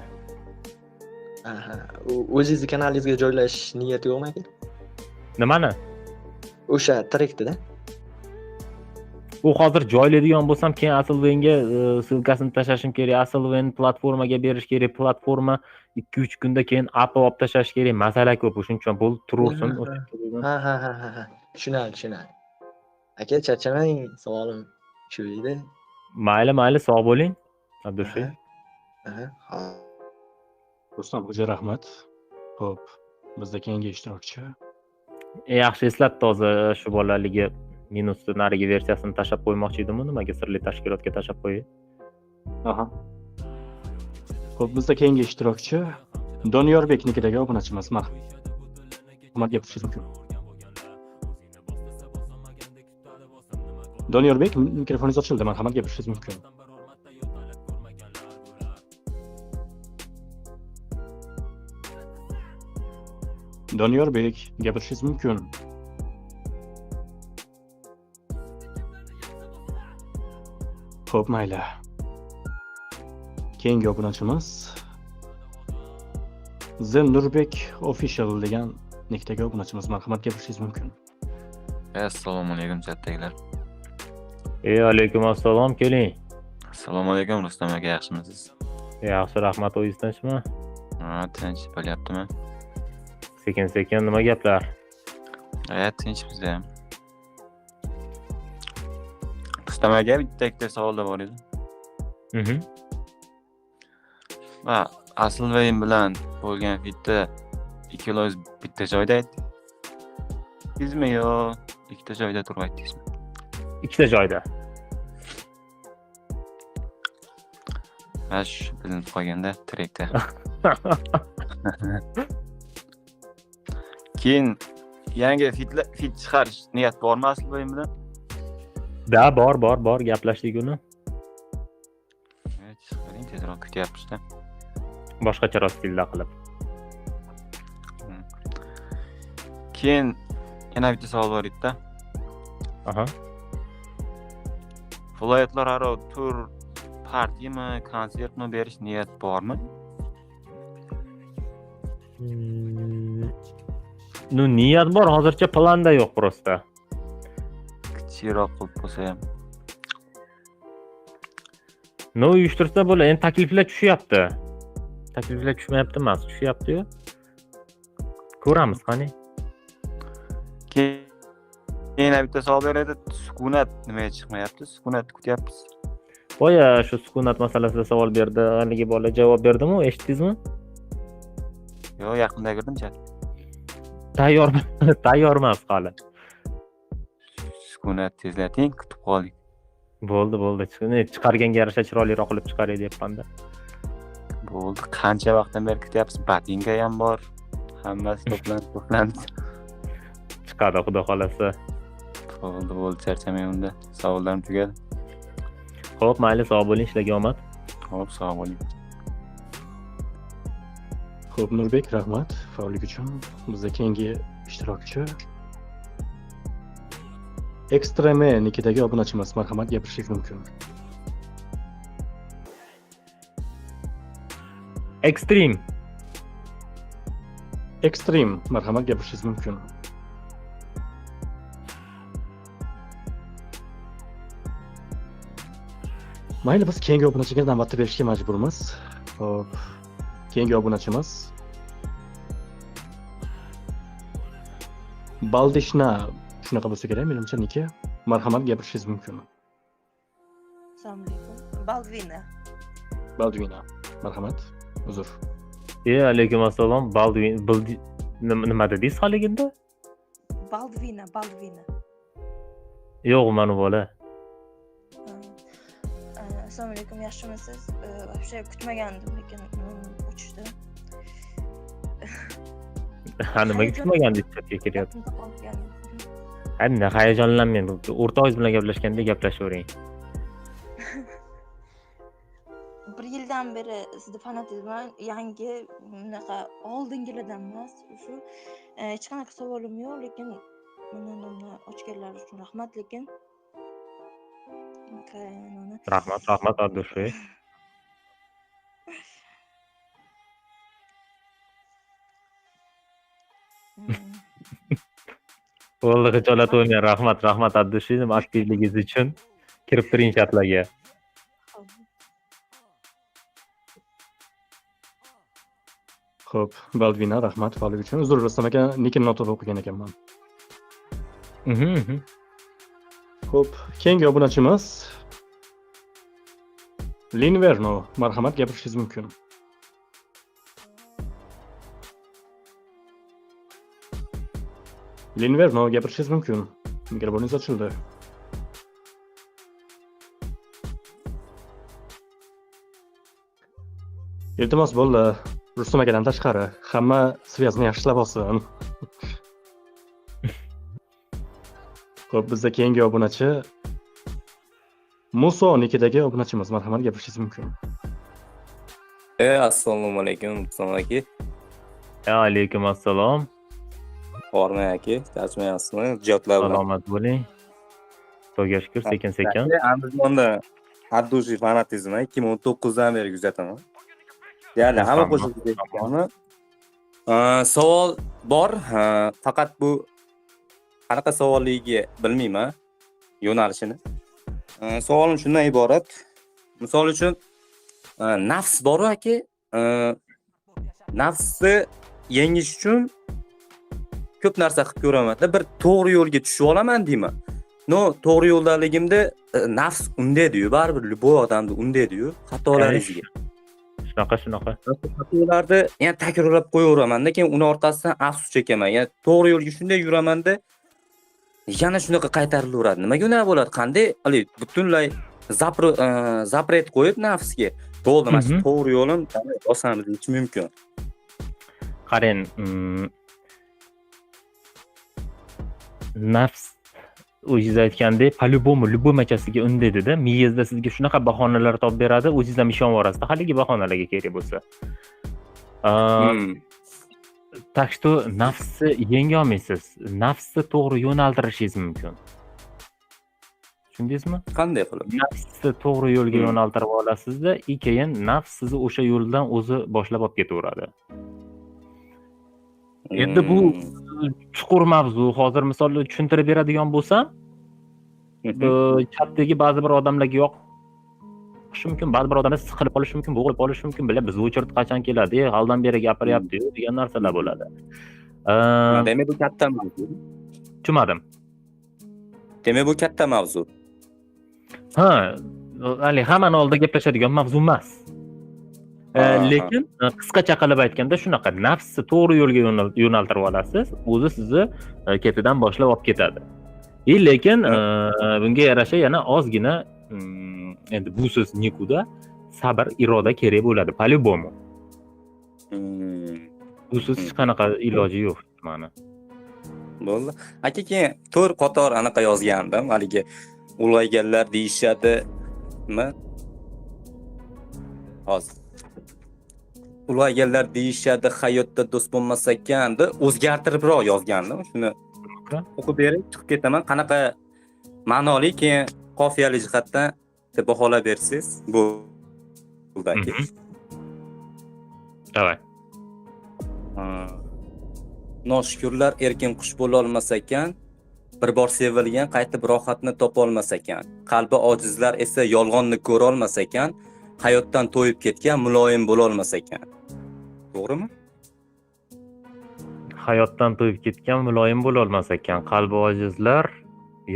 O'zingizni kanalingizga joylash niyati yo'qmi aka? Nimani? O'sha trekda. U hozir joylaydigan bo'lsam, keyin Aslwaynga silkasini tashlashim kerak, Aslwayn platformaga berish kerak, platforma 2-3 kunda keyin app olib tashlash kerak, masala ko'p, shuning uchun bo'lib turursin. Ha. Tushunadi. Aka, charchamang, savolim shu edi. Mayli, sog' bo'ling. Abdushay. Rustamxo'ja, rahmat. Xo'p, bizda keyingi ishtirokchi. Yaxshi eslatdi hozir shu bolaligi minusni narigi versiyasini tashlab qo'ymoqchi edim, nimaga sirli tashkilotga tashlab qo'yay? Xo'p, bizda keyingi ishtirokchi Doniyorbek nikidagi obunachimiz, marhamat gapirishingiz mumkin. Doniyorbek, mikrofoningiz ochildi, marhamat gapirishingiz mumkin. Doniyorbek, gapirishingiz mumkin. Xo'p, mayli. Keyingi obunachimiz Nurbek Official degan nikdagi obunachimiz, marhamat gapirishingiz mumkin. Assalomu alaykum chatdagilar. Alaykum assalom, keling. Assalomu alaykum Rustam aka, yaxshimisiz? Yaxshi, rahmat, o'zingiz tinchmi? Tinch bo'lyaptimi? Sekin nima gaplar? Tinch bizda ham. Rustam aka, bitta savolda bor edi. Aslwayn bilan bo'lgan fitda ikkalamiz bitta joyda aytdik. aytdingizmi yo ikkita joyda turib aytdingizmi? Ikkita joyda. Ash bilinib qolganda trekda. Keyin yangi fit chiqarish niyat bormi asli o'yin bilan? Da, bor, gaplashdik uni. Chiqaring, tezroq kutyapmiz-da. Boshqacharoq stilda qilib. Keyin yana bitta savol bor edi-da. Aha. Viloyatlararo tur partiyami, konsertmi berish niyat bormi? Ну, niyat bor, hozircha planda yo'q prosta. Kichikroq qilib bo'lsa ham. No, uyushtirsa bo'ladi. Endi takliflar tushyapti. Takliflar tushmayapti emas, tushyapti-yu. Ko'ramiz qani. Keyin bitta savol beradi. Sukunat nimaga chiqmayapti? Sukunat kutyapmiz. Boya shu sukunat masalasida savol berdi. Haligi bola javob berdimi? Eshitdingizmi? Yo'q, yaqinda kirdim chat. Tayyor emas hali. Sukunat tezlating, kutib qoling. Bo'ldi. Chiqarganga yarasha chiroyliroq qilib chiqaray deyapman-da. Bo'ldi. Qancha vaqtdan beri kutyapsiz? Batinga ham bor. Hammasi to'planib. Chiqadi, xudo xolasa. Bo'ldi, charchamang unda. Savollarim tugadi. Xo'p, mayli, sog' bo'ling, ishlarga omad. Xo'p, sog' bo'ling. Xo'p, Nurbek, rahmat faollik uchun. Bizda keyingi ishtirokchi Extreme nikidagi obunachimiz, marhamat, gapirishingiz mumkin. Extreme, marhamat, gapirishingiz mumkin. Mayli, biz keyingi obunachiga navbatda berishga majburmiz. Xo'p, keyingi obunachimiz Baldishna, shunaqa bo'lsa kerak, menimcha niki. Marhamat, gapirishingiz mumkin. Assalomu alaykum. Baldvina, marhamat. Uzr. alaykum assalom. Nima dedingiz haliginda? Baldvina. Yo'q, mana bola. Assalomu alaykum, yaxshimisiz? Вообще kutmagandim, lekin uchishdi. Nimaga kutmagandingiz chatga kiryapti? Qanday hayajonlanmang. O'rtog'ingiz bilan gaplashganda gaplashavering. Bir yildan beri sizni fanatizmman, yangi bunaqa oldingilardan emas. Shu hech qanaqa savolim yo'q, lekin meni ochganlar uchun rahmat, lekin Rahmat, Abdushay. Bo'ldi, xijolat o'ynang. Rahmat Abdushay, aktivligingiz uchun. Kirib turing chatlarga. Xo'p, Baldvina, rahmat faollik uchun. Uzr, Rustam aka, nikini noto'g'ri o'qigan ekanman. Xo'p, keyingi obunachimiz Linverno, marhamat, gapirishingiz mumkin. Linverno, gapirishingiz mumkin. Mikrofoningiz ochildi. Iltimos bo'ldi. Rustam akadan tashqari hamma sviyazni yaxshilab olsin. Xo'p, bizda keyingi obunachi Muso nikidagi obunachimiz, marhamat, gapirishingiz mumkin. Assalomu alaykum, Rustam aka. Alaykum assalom. Bormi aka, charchamayapsizmi? Ijodlar bilan. Salomat bo'ling. Xudoga shukr, sekin. Andijonda Abdushay fanatizmi 2019dan beri kuzataman. Ya'ni hamma qo'shilib savol bor, faqat bu qanaqa savolligiga bilmayman yo'nalishini. Savolim shundan iborat. Misol uchun nafs bor-ku aka. Nafsni yengish uchun ko'p narsa qilib ko'raman-da, bir to'g'ri yo'lga tushib olaman deyman. No, to'g'ri yo'ldaligimda nafs undaydi-yu, baribir любой odamni undaydi-yu, xatolaringizga. Shunaqa. Xatolarni yana takrorlab qo'yaveraman-da, keyin uni orqasidan afsus chekaman. Ya'ni to'g'ri yo'lga shunday yuraman-da, yana shunaqa qaytarilaveradi. Nimaga unaqa bo'ladi? Qanday haligi butunlay zapret qo'yib nafsga bo'ldi, mana shu to'g'ri yo'lim bosamiz deyish mumkin. Qarang, nafs o'zingiz aytgandek, по-любому любой machasiga undaydi-da. Miyangizda sizga shunaqa bahonalar topib beradi, o'zingiz ham ishonib olasiz, haligi bahonalarga kerak bo'lsa. Так что nafsni yenga olmaysiz. Nafsni to'g'ri yo'naltirishingiz mumkin. Tushundingizmi? Qanday qilib? Nafsni to'g'ri yo'lga yo'naltirib olasizda, keyin nafs sizni o'sha yo'ldan o'zi boshlab olib ketaveradi. Endi bu chuqur mavzu. Hozir misol tushuntirib beradigan bo'lsam, chatdagi ba'zi bir odamlarga yoqishi mumkin, ba'zi bir odamlar siqilib qolishi mumkin, bo'g'ilib qolishi mumkin, "Bila biz o'chirt qachon keladi? Haldan beri gapiryapti-yu" degan narsalar bo'ladi. Demak bu katta mavzu. Tushunmadim. Demak bu katta mavzu. Ha, hali hammani oldida gaplashadigan mavzu emas. Lekin qisqacha qilib aytganda shunaqa, nafsni to'g'ri yo'lga yo'naltirib olasiz, o'zi sizni ketidan boshlab olib ketadi. Lekin bunga yarasha yana ozgina endi busiz nikuda sabr, iroda kerak bo'ladi, по-любому. Busiz hech qanaqa iloji yo'q mani. Bo'ldi. Aka keyin 4 qator anaqa yozgandim, haligi ulg'ayganlar deyishadimi? Hozir ulg'ayganlar deyishadi, hayotda do'st bo'lmas ekan deb o'zgartiribroq yozgandim. Shuni o'qib bering, chiqib ketaman. Qanaqa ma'noli, keyin qofiyali jihatdan deb baholab bersangiz bo'ldi aka. Davay. Noshukurlar erkin qush bo'la olmas ekan, bir bor sevilgan qaytib rohatni topa olmas ekan. Qalbi ojizlar esa yolg'onni ko'ra olmas ekan, hayotdan to'yib ketgan muloyim bo'la olmas ekan. To'g'rimi? Hayotdan to'yib ketgan muloyim bo'la olmas ekan, qalbi ojizlar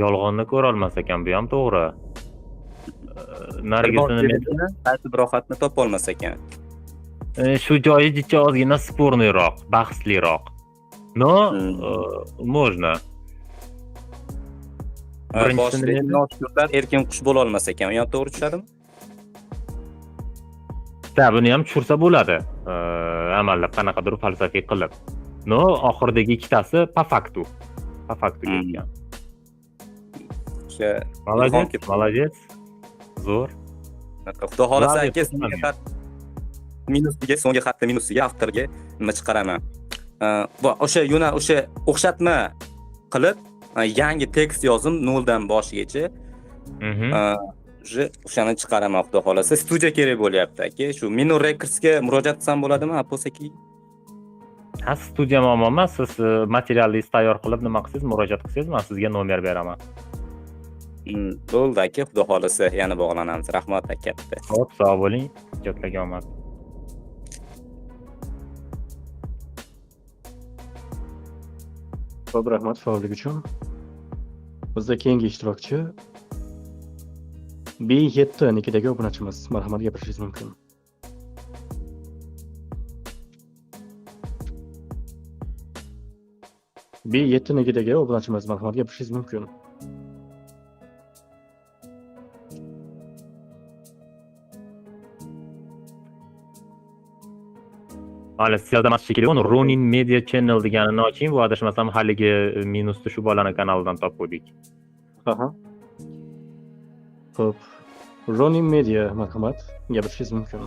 yolg'onni ko'ra olmas ekan. Bu ham to'g'ri. Narigisini qaytib rohatni topa olmas ekan. Shu joyi jicha ozgina sporniyroq, bahsliroq. No, можно. Birinchisi noshukurlar erkin qush bo'la olmas ekan. U ham to'g'ri tushadimi? Buni ham tushirsa bo'ladi. Amallab qanaqadir falsafiy qilib. No, oxiridagi ikkitasi po faktu. Po faktu ketgan. Молодец. Zo'r. Xudo xolasa aka, minusiga, so'nggi xatda minusiga, avtorga nima chiqaraman. O'sha o'xshatma qilib yangi tekst yozim 0 dan boshigacha. O'shani chiqaraman xudo xolasa. Studiya kerak bo'lyapti aka. Shu Minor Recordsga murojaat qilsam bo'ladimi? Aposaki. Ha, studiya muammo emas. Siz materialingizni tayyor qilib nima qilsangiz, murojaat qilsangiz, men sizga nomer beraman. Bo'ldi aka, xudo xolasa yana bog'lanamiz. Rahmat aka. Xo'p, sog' bo'ling. Ijodlarga omad. Xo'p, rahmat faollik uchun. Bizda keyingi ishtirokchi B7 nikidagi obunachimiz. Marhamat, gapirishingiz mumkin. B7 nikidagi obunachimiz. Marhamat, gapirishingiz mumkin. Hali sizda emas shekilli, uni Ronin Media Channel deganini oching, bu adashmasam haligi minusni shu bolani kanalidan topdik. Aha. Xo'p. Ronin Media, marhamat, gapirishingiz mumkin.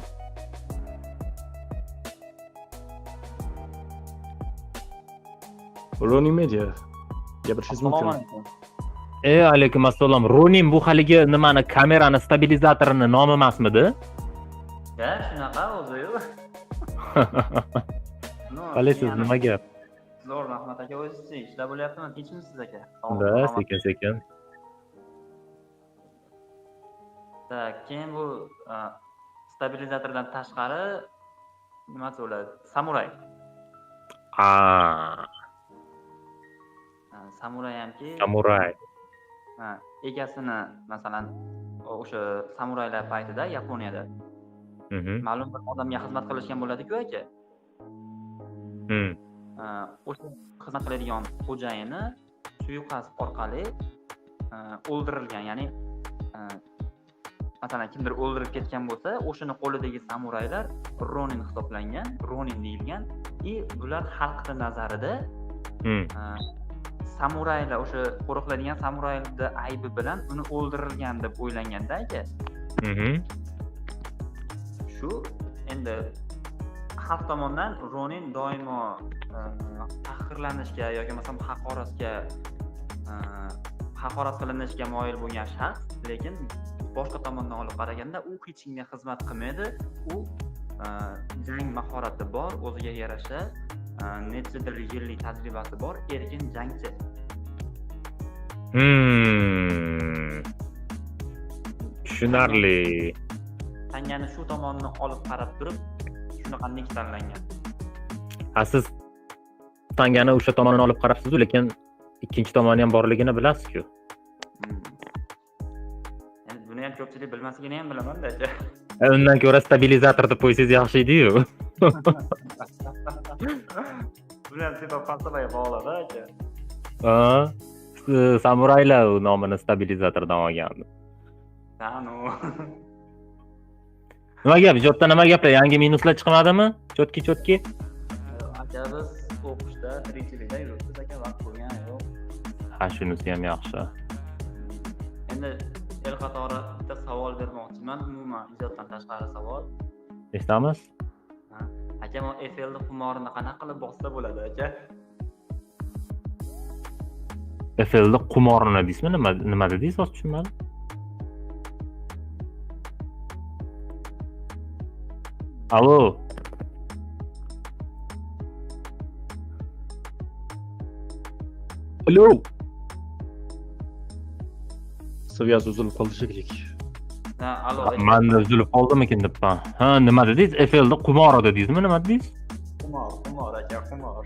Ronin Media, gapirishingiz mumkin. Alaykum assalom. Ronin bu haligi nimani, kamerani stabilizatorini nomi emasmidi? Ha, shunaqa o'zi-yu. Qalaysiz, nima gap? Zo'r, Rahmat aka, o'zingiz ishlar bo'lyaptimi? Tinchmisiz aka? Da, sekin-sekin. Keyin bu stabilizatordan tashqari nima bo'ladi? Samuray. Samuray hamki. Samuray. Egasini masalan o'sha samuraylar paytida Yaponiyada ma'lum bir odamga xizmat qilishgan bo'ladi-ku aka. O'sha xizmat qiladigan xo'jayini suiqasd orqali o'ldirilgan, ya'ni masalan kimdir o'ldirib ketgan bo'lsa, o'shini qo'lidagi samuraylar ronin hisoblangan, ronin deyilgan. Bular xalqning nazarida samuraylar, o'sha qo'riqlanadigan samuraylar aybi bilan uni o'ldirilgan deb o'ylanganda aka. Shu endi xalq tomonidan ronin doimo tahqirlanishga yoki masalan haqorat qilinishga moyil bo'lgan shaxs, lekin boshqa tomondan olib qaraganda u hech kimga xizmat qilmaydi. U jang mahorati bor, o'ziga yarasha nechadir yillik tajribasi bor, erkin jangchi. Tushunarli. Tangani shu tomonni olib qarab turib, shunaqa nik tanlangan. Siz tangani o'sha tomonini olib qarabsiz, lekin ikkinchi tomoni ham borligini bilasiz-ku. Endi buni ham ko'pchilik bilmasligini ham bilaman-da aka. Undan ko'ra stabilizator deb qo'ysangiz yaxshi edi-yu. Buni ham sepa falsafaga bog'ladi aka. Samuraylar nomini stabilizatordan olgandi. Nima gap? Ijodda nima gaplar? Yangi minuslar chiqmadimi? Chotki. Aka biz o'qishda tirikchilikda yuribmiz aka, vaqt bo'lgan yo'q. Shunisi ham yaxshi. Endi el qatori bitta savol bermoqchiman, umuman ijoddan tashqari savol. Eshitamiz? Aka, men Efelni xumorini qanaqa qilib bossa bo'ladi aka? Efelni qumorini deysizmi? Nima dedingiz? Hozir tushunmadim. Alo. Alo. Saviyasi uzilib qoldi shekilli. Alo. Men uzilib qoldimikin debman. Nima dedingiz? Efelni qumori dedingizmi? Nima dedingiz? Qumor aka, qumor.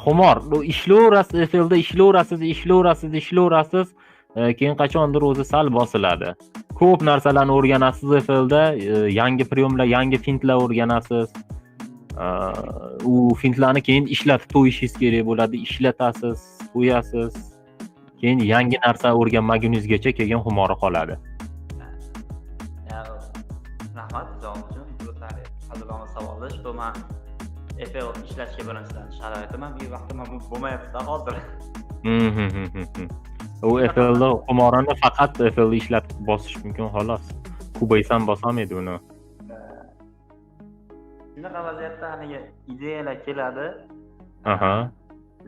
Xumor. Ishlayverasiz, Efelda ishlayverasiz. Keyin qachondir o'zi sal bosiladi. Ko'p narsalarni o'rganasiz Efelda, yangi priyomlar, yangi fintlar o'rganasiz. U fintlarni keyin ishlatib qo'yishingiz kerak bo'ladi, ishlatasiz, qo'yasiz. Keyin yangi narsa o'rganmagunizgacha keyin xumori qoladi. Rahmat javob uchun. Hazilomuz savolda shu men Efel ishlashga birinchidan sharoitim ham vaqtim ham bo'lmayapti hozir. U Efelni xumorini faqat Efelni ishlatib bosish mumkin xolos. Kubaysan bosamaydi uni. Shunaqa vaziyatda haligi ideyalar keladi.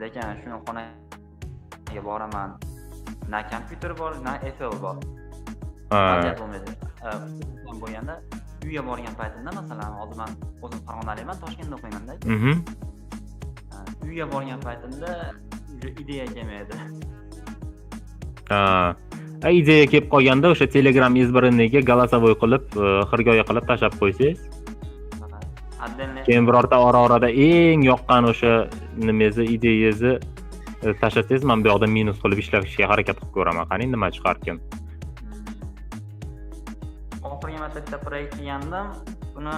Lekin shuni xonaga boraman. Na kompyuter bor, na Efel bor. Vaziyat bo'lmaydi. Bo'lganda uyga borgan paytimda, masalan, hozir men o'zim Farg'onalikman, Toshkentda o'qiyman-da. Uyga borgan paytimda ideya kelmaydi. Ideya kelib qolganda o'sha Telegram izbariniga голосовой qilib, xirgoyi qilib tashab qo'ysangiz. Keyin birorta ora-orada eng yoqqan o'sha nimangizni, ideyangizni tashlasangiz, men bu yoqda minus qilib ishlashga harakat qilib ko'raman. Qani nima chiqarkin. Oxirgi marta bitta proyekt qilgandim. Buni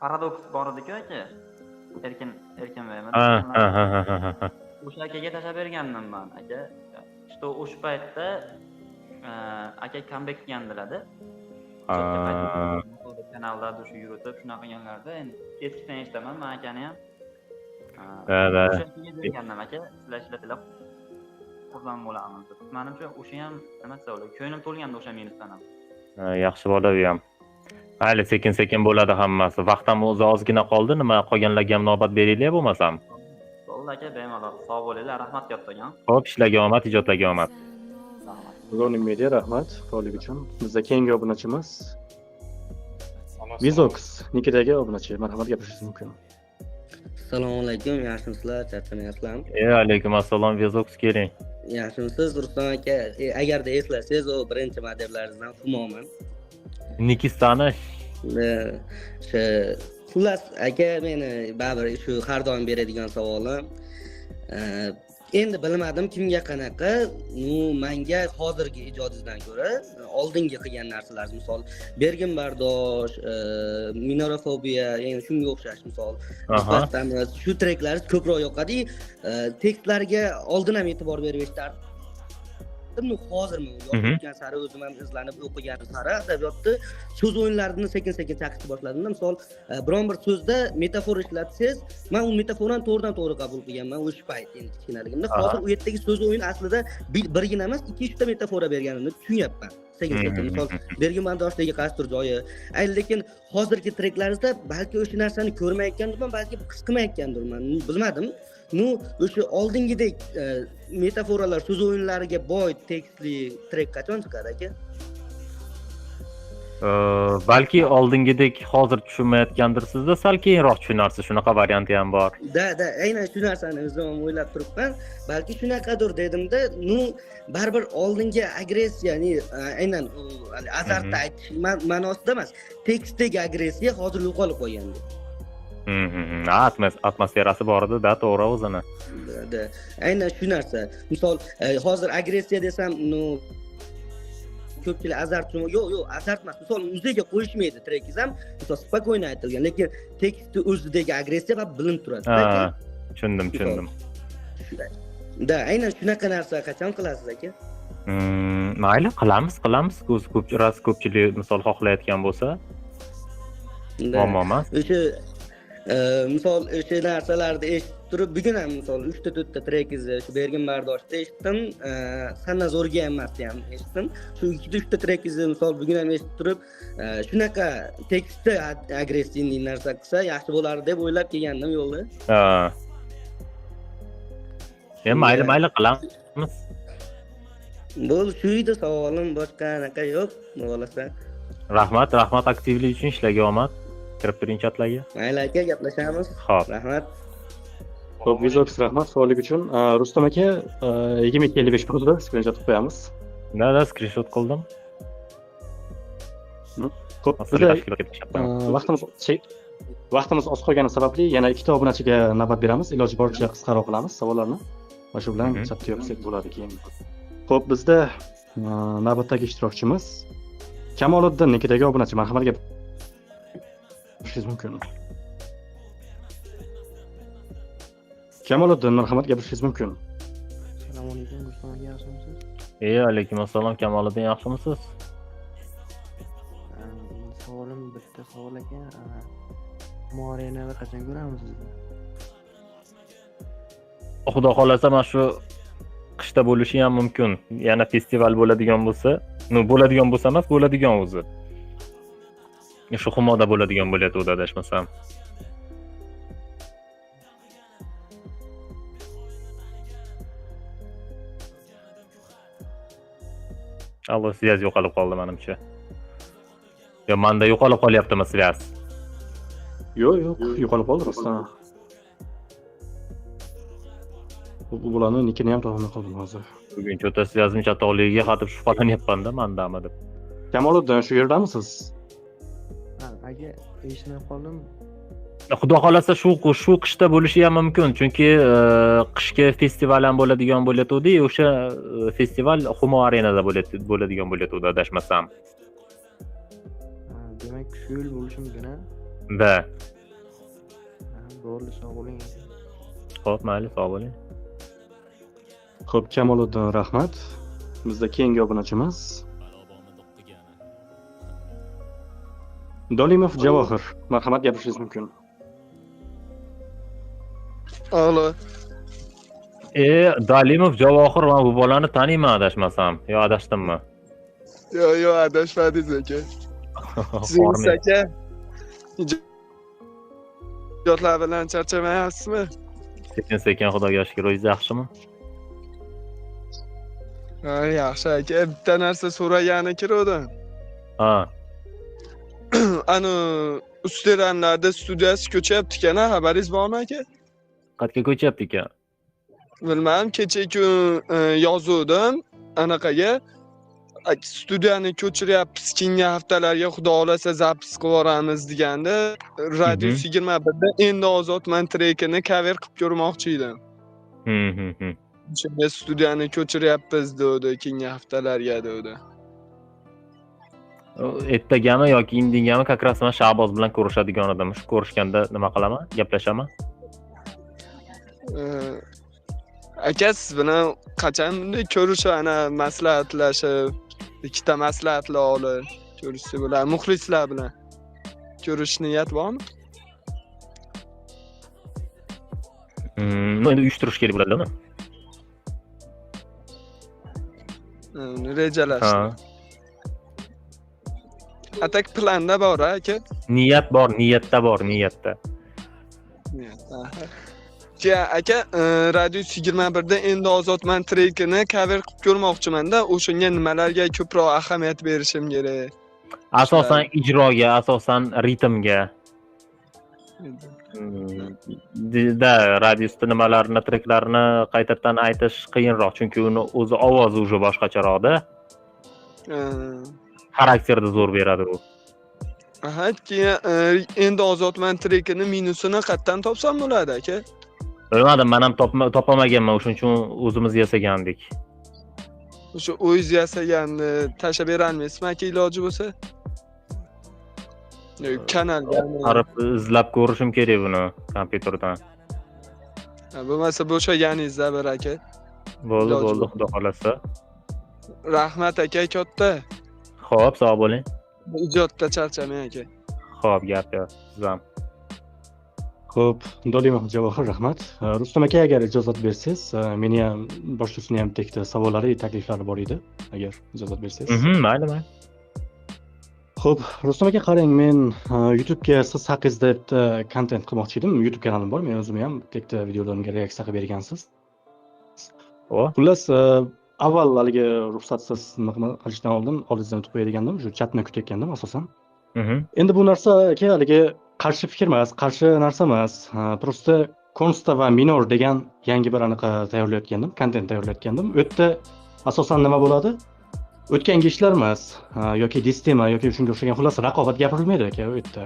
paradoks bor edi-ku aka. Erkinbayman. O'sha akaga tashlab bergandim men aka. Что o'sha paytda aka comeback qilgandilar-da. Kanallarda shu yuritib shunaqa qilganlarda endi eskisidan eshitaman, men akani ham. O'sha degandim aka, sizlar ishlatinglar. Xursand bo'laman. Menimcha o'sha ham nima desa bo'ladi, ko'nglim to'lgandi o'sha minusdan ham. Yaxshi bo'ladi bu ham. Hali sekin bo'ladi hammasi. Vaqt ham o'zi ozgina qoldi. Nima qolganlarga ham navbat beringlar bo'lmasam. Bo'ldi aka, bemalol. Sog' bo'linglar. Rahmat kattagan. Xo'p, ishlarga omad, ijodlarga omad. Ronin Media rahmat faollik uchun. Bizda keyingi obunachimiz Vizox nikidagi obunachi. Marhamat gapirishingiz mumkin. Assalomu alaykum, yaxshimisizlar? Charchamayapsizlarmi? Alaykum assalom, Vizox keling. Yaxshimisiz, Rustam aka? Agarda eslasangiz, o birinchi modellaringizdan Fumoman. Nikistani xullas aka, meni baribir shu har doim beradigan savolim Endi bilmadim kimga qanaqa, menga hozirgi ijodingizdan ko'ra oldingi qilgan narsalar, misol Bergin bardosh, minorofobiya, ya'ni shunga o'xshash misol nisbatamiz shu treklaringiz ko'proq yoqadi. Tekstlarga oldin ham e'tibor berib eshitardim. Hozirmi o'qiyotgan sari o'zim ham izlanib o'qigan sari adabiyotda so'z o'yinlarini sekin-sekin chaqishni boshladim. Misol biron bir so'zda metafora ishlatsangiz, men u metaforani to'g'ridan-to'g'ri qabul qilganman o'sha payt endi kichkinaligimda. Hozir u yerdagi so'z o'yin aslida birgina emas, 2-3 ta metafora berganimni tushunyapman. Sekin-sekin misol Bergin bardoshdagi qaysi tur joyi. Lekin hozirgi treklaringizda balki o'sha narsani ko'rmayotgandirman, balki his qilmayotgandirman, bilmadim. O'sha oldingidek metaforalar, so'z o'yinlariga boy tekstli trek qachon chiqadi aka? Balki oldingidek hozir tushunmayotgandirsizda, sal keyinroq tushunarsiz, shunaqa varianti ham bor. Da, aynan shu narsani o'zim ham o'ylab turibman. Balki shunaqadir dedimda, baribir oldingi agressiya, ya'ni aynan azartda aytish ma'nosida emas, tekstdagi agressiya hozir yo'qolib qo'ygandi. Atmosferasi bor edi, da, to'g'ri o'zini. Aynan shu narsa. Misol hozir agressiya desam, ko'pchilik azart yo'q, azart emas. Misol muzeyga qo'yishmaydi trekingiz ham, misol spokойно aytilgan, lekin tekstni o'zidagi agressiya va bilinib turadi. Tushundim. Da, aynan shunaqa narsa qachon qilasiz aka? Mayli, qilamiz. Ko'pchilik misol xohlayotgan bo'lsa, muammo emas. O'sha misol o'sha narsalarni eshitib turib, bugun ham misol 3 ta 4 ta trekingizni shu Bergin bardoshda eshitdim, Sanna zo'rga emasdi ham eshitdim. Shu 2-3 ta trekingizni misol bugun ham eshitib turib, shunaqa tekstda agressivniy narsa qilsa yaxshi bo'lardi deb o'ylab kelgandim yo'lda. Mayli, qilamiz. Bo'ldi, shu edi savolim, boshqa anaqa yo'q, bo'lsa. Rahmat aktivlik uchun, ishlaga omad. Kirib turing chatlarga. Mayli aka, gaplashamiz. Xo'p. Rahmat. Xo'p, Vizox rahmat savolingiz uchun. Rustam aka 2255 bo'ldi, screenshot qilib qo'yamiz. Da, screenshot qildim. Xo'p, vaqtimiz oz qolgani sababli yana 2 ta obunachiga navbat beramiz. Iloji boricha qisqaroq qilamiz savollarni. Va shu bilan chatga yopsak bo'ladi keyin. Xo'p, bizda navbatdagi ishtirokchimiz Kamoliddin nikidagi obunachi, marhamat gapirishingiz mumkin. Kamoliddin, marhamat gapirishingiz mumkin. Assalomu alaykum, Rustam aka, yaxshimisiz? Alaykum assalom, Kamoliddin, yaxshimisiz? Savolim bitta savol aka. Muorenani qachon ko'ramiz sizni? Xudo xolasa mana shu qishda bo'lishi ham mumkin. Yana festival bo'ladigan bo'lsa, bo'ladigan bo'lsa emas, bo'ladigan o'zi. Shu Humoda bo'ladigan bo'lyapti, adashmasam. Allo, svязь yo'qolib qoldi menimcha. Yo, menda yo'qolib qolyaptimi svязь? Yo'q, yo'qolib qoldi rostdan. Bularni nikini ham topolmay qoldim hozir. Buguncha o'ta svязьim chatoqligiga qatib shubhalanyapman-da, mandami deb. Kamoliddin, shu yerdamisiz? Aka, eshitmay qoldim. Xudo xolasa shu qishda bo'lishi ham mumkin, chunki qishki festival ham bo'ladigan bo'layotdi, o'sha festival Humo arenada bo'ladigan bo'layotdi, adashmasam. Demak, shu yil bo'lishi mumkin-a? Da. Bo'ldi, sog' bo'ling. Xo'p, mayli, sog' bo'ling. Xo'p, Kamoliddin, rahmat. Bizda keyingi obunachimiz Dolimov Javohir, marhamat gapirishingiz mumkin. Alo. Dolimov Javohir, men bu bolani taniyman, adashmasam. Yo, adashdimmi? Yo'q, adashmadingiz aka. Siz aka ijodlar bilan charchamayapsizmi? Sekin xudoga shukr, o'zingiz yaxshimi? Yaxshi aka, bitta narsa so'ragani kirdim. Ani Usteranlarda studiyasi ko'chyapti ekan, xabaringiz bormi aka? Qayerga ko'chyapti ekan? Bilmadim, kecha-kun yozuvdim anaqaga. Studiyani ko'chiryapmiz, keyingi haftalarga xudo xolasa zapis qilib yuboramiz deganda, Radius 21 da endi ozodman trekini cover qilib ko'rmoqchi edim. Shunga studiyani ko'chiryapmiz degdi keyingi haftalarga degdi. Ertagami yoki indingami как раз man Shahboz bilan ko'rishadigan edim. Shu ko'rishganda nima qilaman? Gaplashaman. Aka siz bilan qachon bunday ko'rishib, ana maslahatlashib, ikkita maslahatlar olib ko'rishsa bo'ladi. Muxlislar bilan ko'rish niyat bormi? Endi uyushtirish kerak bo'ladi-da. Rejalashdi. Atak planda bor aka. Niyat bor, niyatda bor, niyatda. Aka, Radio 21 da endi ozodman trekini cover qilib ko'rmoqchiman-da, o'shanga nimalarga ko'proq ahamiyat berishim kerak? Asosan ijroga, asosan ritmga. Radiusda nimalarni, treklarni qaytadan aytish qiyinroq, chunki uni o'zi ovozi уже boshqacharoqda. Xarakterda zo'r beradi u. Aha, keyin endi ozodman trekini minusini qayerdan topsam bo'ladi aka? Bilmadim, men ham topolmaganman, o'shuning uchun o'zimiz yasagandik. O'sha o'zingiz yasaganni tashlab berolmaysizmi aka iloji bo'lsa? Kanalga qarab izlab ko'rishim kerak buni kompyuterdan. Bo'lmasa bo'shaganingizda bir aka. Bo'ldi, xudo xolasa. Rahmat aka katta. Xo'p, sog' bo'ling. Ijodda charchamang aka. Xo'p, gap yo'q. Sizam. Xo'p, Dolimov Javohir, rahmat. Rustam aka, agar ijozat bersangiz, meni ham boshqasini ham tekda savollari, takliflari bor edi, agar ijozat bersangiz. Mayli, mayli. Xo'p, Rustam aka, qarang, men YouTube'ga siz haqingizda bitta kontent qilmoqchi edim. YouTube kanalim bor, men o'zim ham tekda videolarimga reaksiya qilib bergansiz. Xullas, avval haligi ruxsatsiz nima qilishdan oldin oldingizdan o'tib qo'yadigandim, shu chatni kutayotgandim asosan. Endi bu narsa aka haligi qarshi fikr emas, qarshi narsa emas. Prosta konsta va minor degan yangi bir anaqa tayyorlayotgandim, kontent tayyorlayotgandim. U yerda asosan nima bo'ladi? O'tgangi ishlar emas, yoki sistema yoki shunga o'xshagan xullas raqobat gapirilmaydi aka u yerda.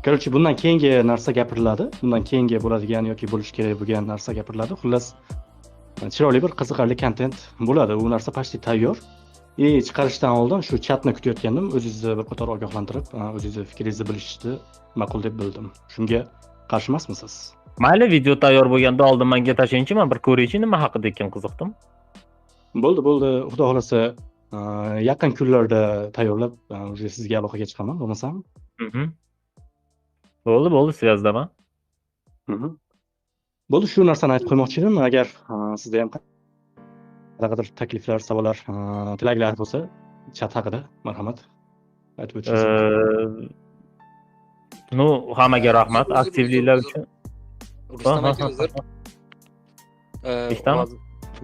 Короче, bundan keyingi narsa gapiriladi, bundan keyingi bo'ladigan yoki bo'lish kerak bo'lgan narsa gapiriladi. Xullas chiroyli bir qiziqarli kontent bo'ladi. U narsa почти tayyor. Chiqarishdan oldin shu chatni kutayotgandim. O'zingizni bir qator ogohlantirib, o'zingizni fikringizni bilishni ma'qul deb bildim. Shunga qarshi emasmisiz? Mayli, video tayyor bo'lganda oldin menga tashlaychi, men bir ko'raychi nima haqida ekan qiziqdim. Bo'ldi, xudo xolasa yaqin kunlarda tayyorlab, o'sha sizga aloqaga chiqaman, bo'lmasam. Bo'ldi, svязdaman. Bo'ldi, shu narsani aytib qo'ymoqchi edim. Agar sizda ham qanaqadir takliflar, savollar, tilaklar bo'lsa, chat haqida marhamat aytib o'tishingiz mumkin. Hammaga rahmat aktivliklar uchun. Rustam aka, uzr.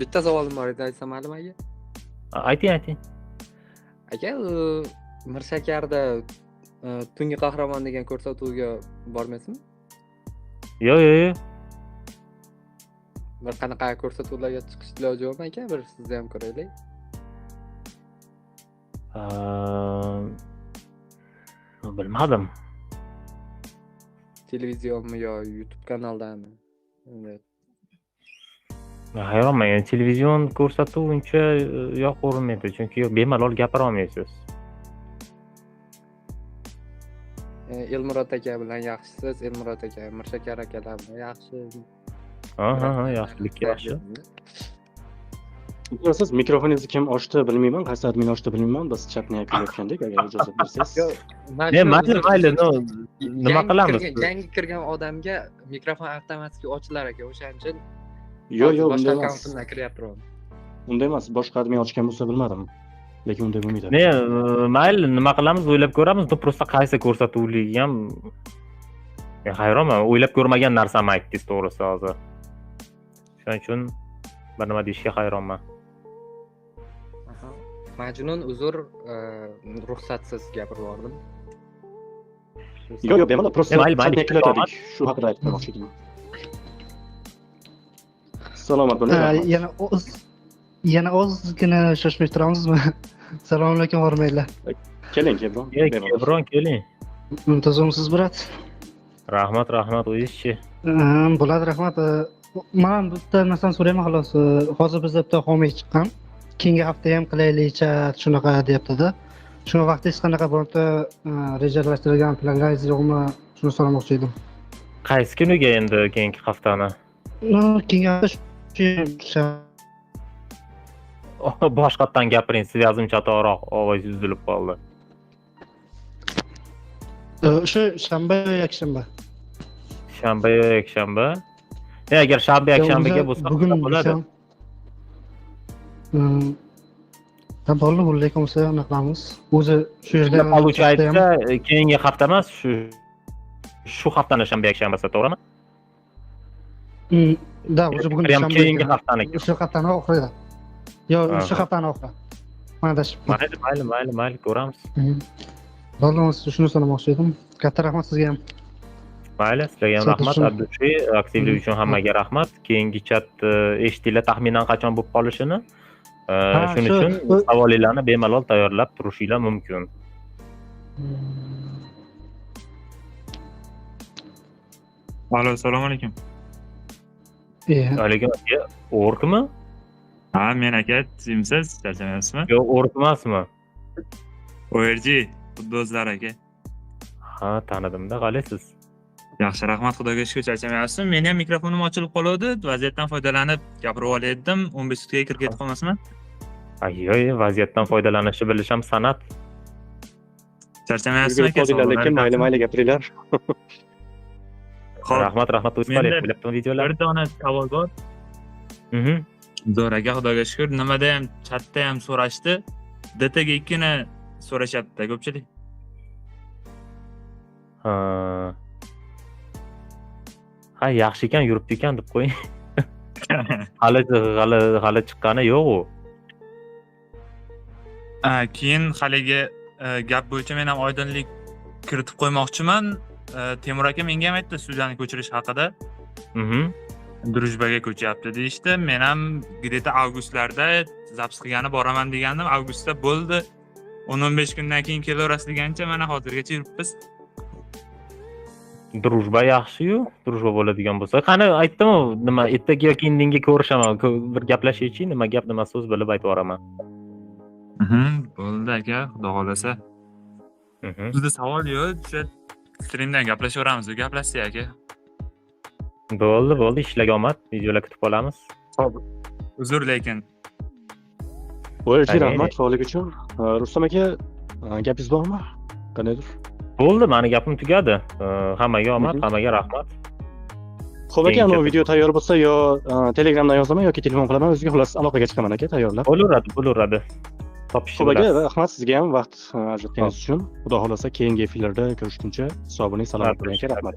Bitta savolim bor edi, aytsam mayli? Ayting. Aka, Mirshakarda Tungi qahramon degan ko'rsatuvga bormaysizmi? Yo'q. Bir qanaqa ko'rsatuvlarga chiqish iloji yo'qmi aka? Bir sizni ham ko'raylik. Bilmadim. Televizionmi yo YouTube kanaldami? Hayronman, televizion ko'rsatuv uncha yo'q ko'rinmaydi, chunki bemalol gapira olmaysiz. Elmurod aka bilan yaxshisiz, Elmurod aka, Mirshakar akalar bilan yaxshi. Yaxshi. Siz mikrofoningizni kim ochdi bilmayman, qaysi admin ochdi bilmayman, biz chatni yakunlayotgandik, agar ijozat bersangiz. Mayli, nima qilamiz? Yangi kirgan odamga mikrofon avtomatik ochilar aka, o'shaning uchun Yo'q, boshqa akkauntimdan kiryapti. Unday emas, boshqa admin ochgan bo'lsa bilmadim. Lekin unday bo'lmaydi. Mayli, nima qilamiz, o'ylab ko'ramiz. Prosta qaysi ko'rsatuvligi ham hayronman, o'ylab ko'rmagan narsani aytdingiz to'g'risi hozir. Shuning uchun bir nima deyishga hayronman. Majnun uzr, ruxsatsiz gapirib yubordim. Yo'q, bemalol, prosta shu haqida aytib qo'ymoqchi edim. Salomat bo'ling. Yana ozgina shoshmay turamizmi? Assalomu alaykum, hormaylar. Keling, keling. Muntazamsiz, brat. Rahmat, o'zingizchi. Bo'ladi, rahmat. man bitta narsani so'rayman xolos. Hozir bizda bitta homiy chiqqan. Keyingi hafta ham qilaylikcha shunaqa deyapti-da. Shunga vaqtingiz qanaqa birorta rejalashtirilgan planlaringiz yo'qmi? Shuni so'ramoqchi edim. Qaysi kuniga endi keyingi haftani? Keyingi hafta shu Boshqatdan gapiring, svязim chatoqroq, ovoz uzilib qoldi. O'sha shanba yo yakshanba? Shanba yo yakshanba? Agar shanba yakshanbaga bo'lsa bugun bo'ladi. Bo'ldi, lekin bo'lsa anaqa qilamiz. O'zi shu yerda получается, keyingi hafta emas, shu haftani shanba yakshanbasi, to'g'rimi? Da, o'zi bugun ham keyingi haftani. O'sha haftani oxirida. Yo, o'sha haftani oxiri. Mana adashib. Mayli, ko'ramiz. Bo'ldi, shuni so'ramoqchi edim. Katta rahmat sizga ham. Mayli, sizlarga ham rahmat. Abdushiy, aktivlik uchun hammaga rahmat. Keyingi chat eshitdinglar taxminan qachon bo'lib qolishini. Shuning uchun savollarni bemalol tayyorlab turishinglar mumkin. Alo, assalomu alaykum. Alaykum aka, o'rkmi? Ha, men aka, sizmisiz? Charchamayapsizmi? Yo'q, o'rk emasmi? ORG, xuddi o'zlari aka. Ha, tanidim-da, qalaysiz? Yaxshi, rahmat, xudoga shukr, charchamayapsizmi? Meni ham mikrofonim ochilib qoluvdi, vaziyatdan foydalanib gapirib oldim. 15 sutkaga kirib ketib qolmasman? Yo'q, vaziyatdan foydalanishni bilish ham san'at. Charchamayapsizmi aka? Lekin mayli gapiringlar. Rahmat, o'zbalik bilyapman videolar. Bir dona savol bor. Zo'r aka, xudoga shukr. Nimada ham, chatda ham so'rashdi. DTga ikkini so'rashyapti ko'pchilik. Ha, yaxshi ekan, yuribdi ekan deb qo'ying. Hali chiqqani yo'q u. Keyin haligi gap bo'yicha men ham oydinlik kiritib qo'ymoqchiman. Temur aka menga ham aytdi studiyani ko'chirish haqida. Drujbaga ko'chyapti deyishdi. Men ham где-то avgustlarda zaps qilgani boraman degandim. Avgustda bo'ldi. 10-15 kundan keyin kelaverasiz degancha mana hozirgacha yuribmiz. Drujba yaxshi-yu, drujba bo'ladigan bo'lsa. Qani aytdim-ku, nima ertaga yoki indinga ko'rishaman, bir gaplashaychi, nima gap, nima so'z bilib aytib boraman. Bo'ldi aka, xudo xolasa. Bizda savol yo'q, o'sha streamdan gaplashaveramiz, gaplashsak aka. Bo'ldi, ishlaga omad, videolar kutib qolamiz. Xo'p. Uzr lekin. O'zi rahmat faollik uchun. Rustam aka, gapingiz bormi? Qanaydir? Bo'ldi, meni gapim tugadi. Hammaga omad, hammaga rahmat. Xo'p aka, ana video tayyor bo'lsa yo Telegramdan yozaman yoki telefon qilaman, o'zingizga xullas aloqaga chiqaman aka, tayyorlab. Bo'laveradi. Topishni Xo'p aka, rahmat sizga ham vaqt ajratganingiz uchun. Xudo xolasa keyingi efirlarda ko'rishguncha sog' bo'ling, salomat bo'ling aka, rahmat.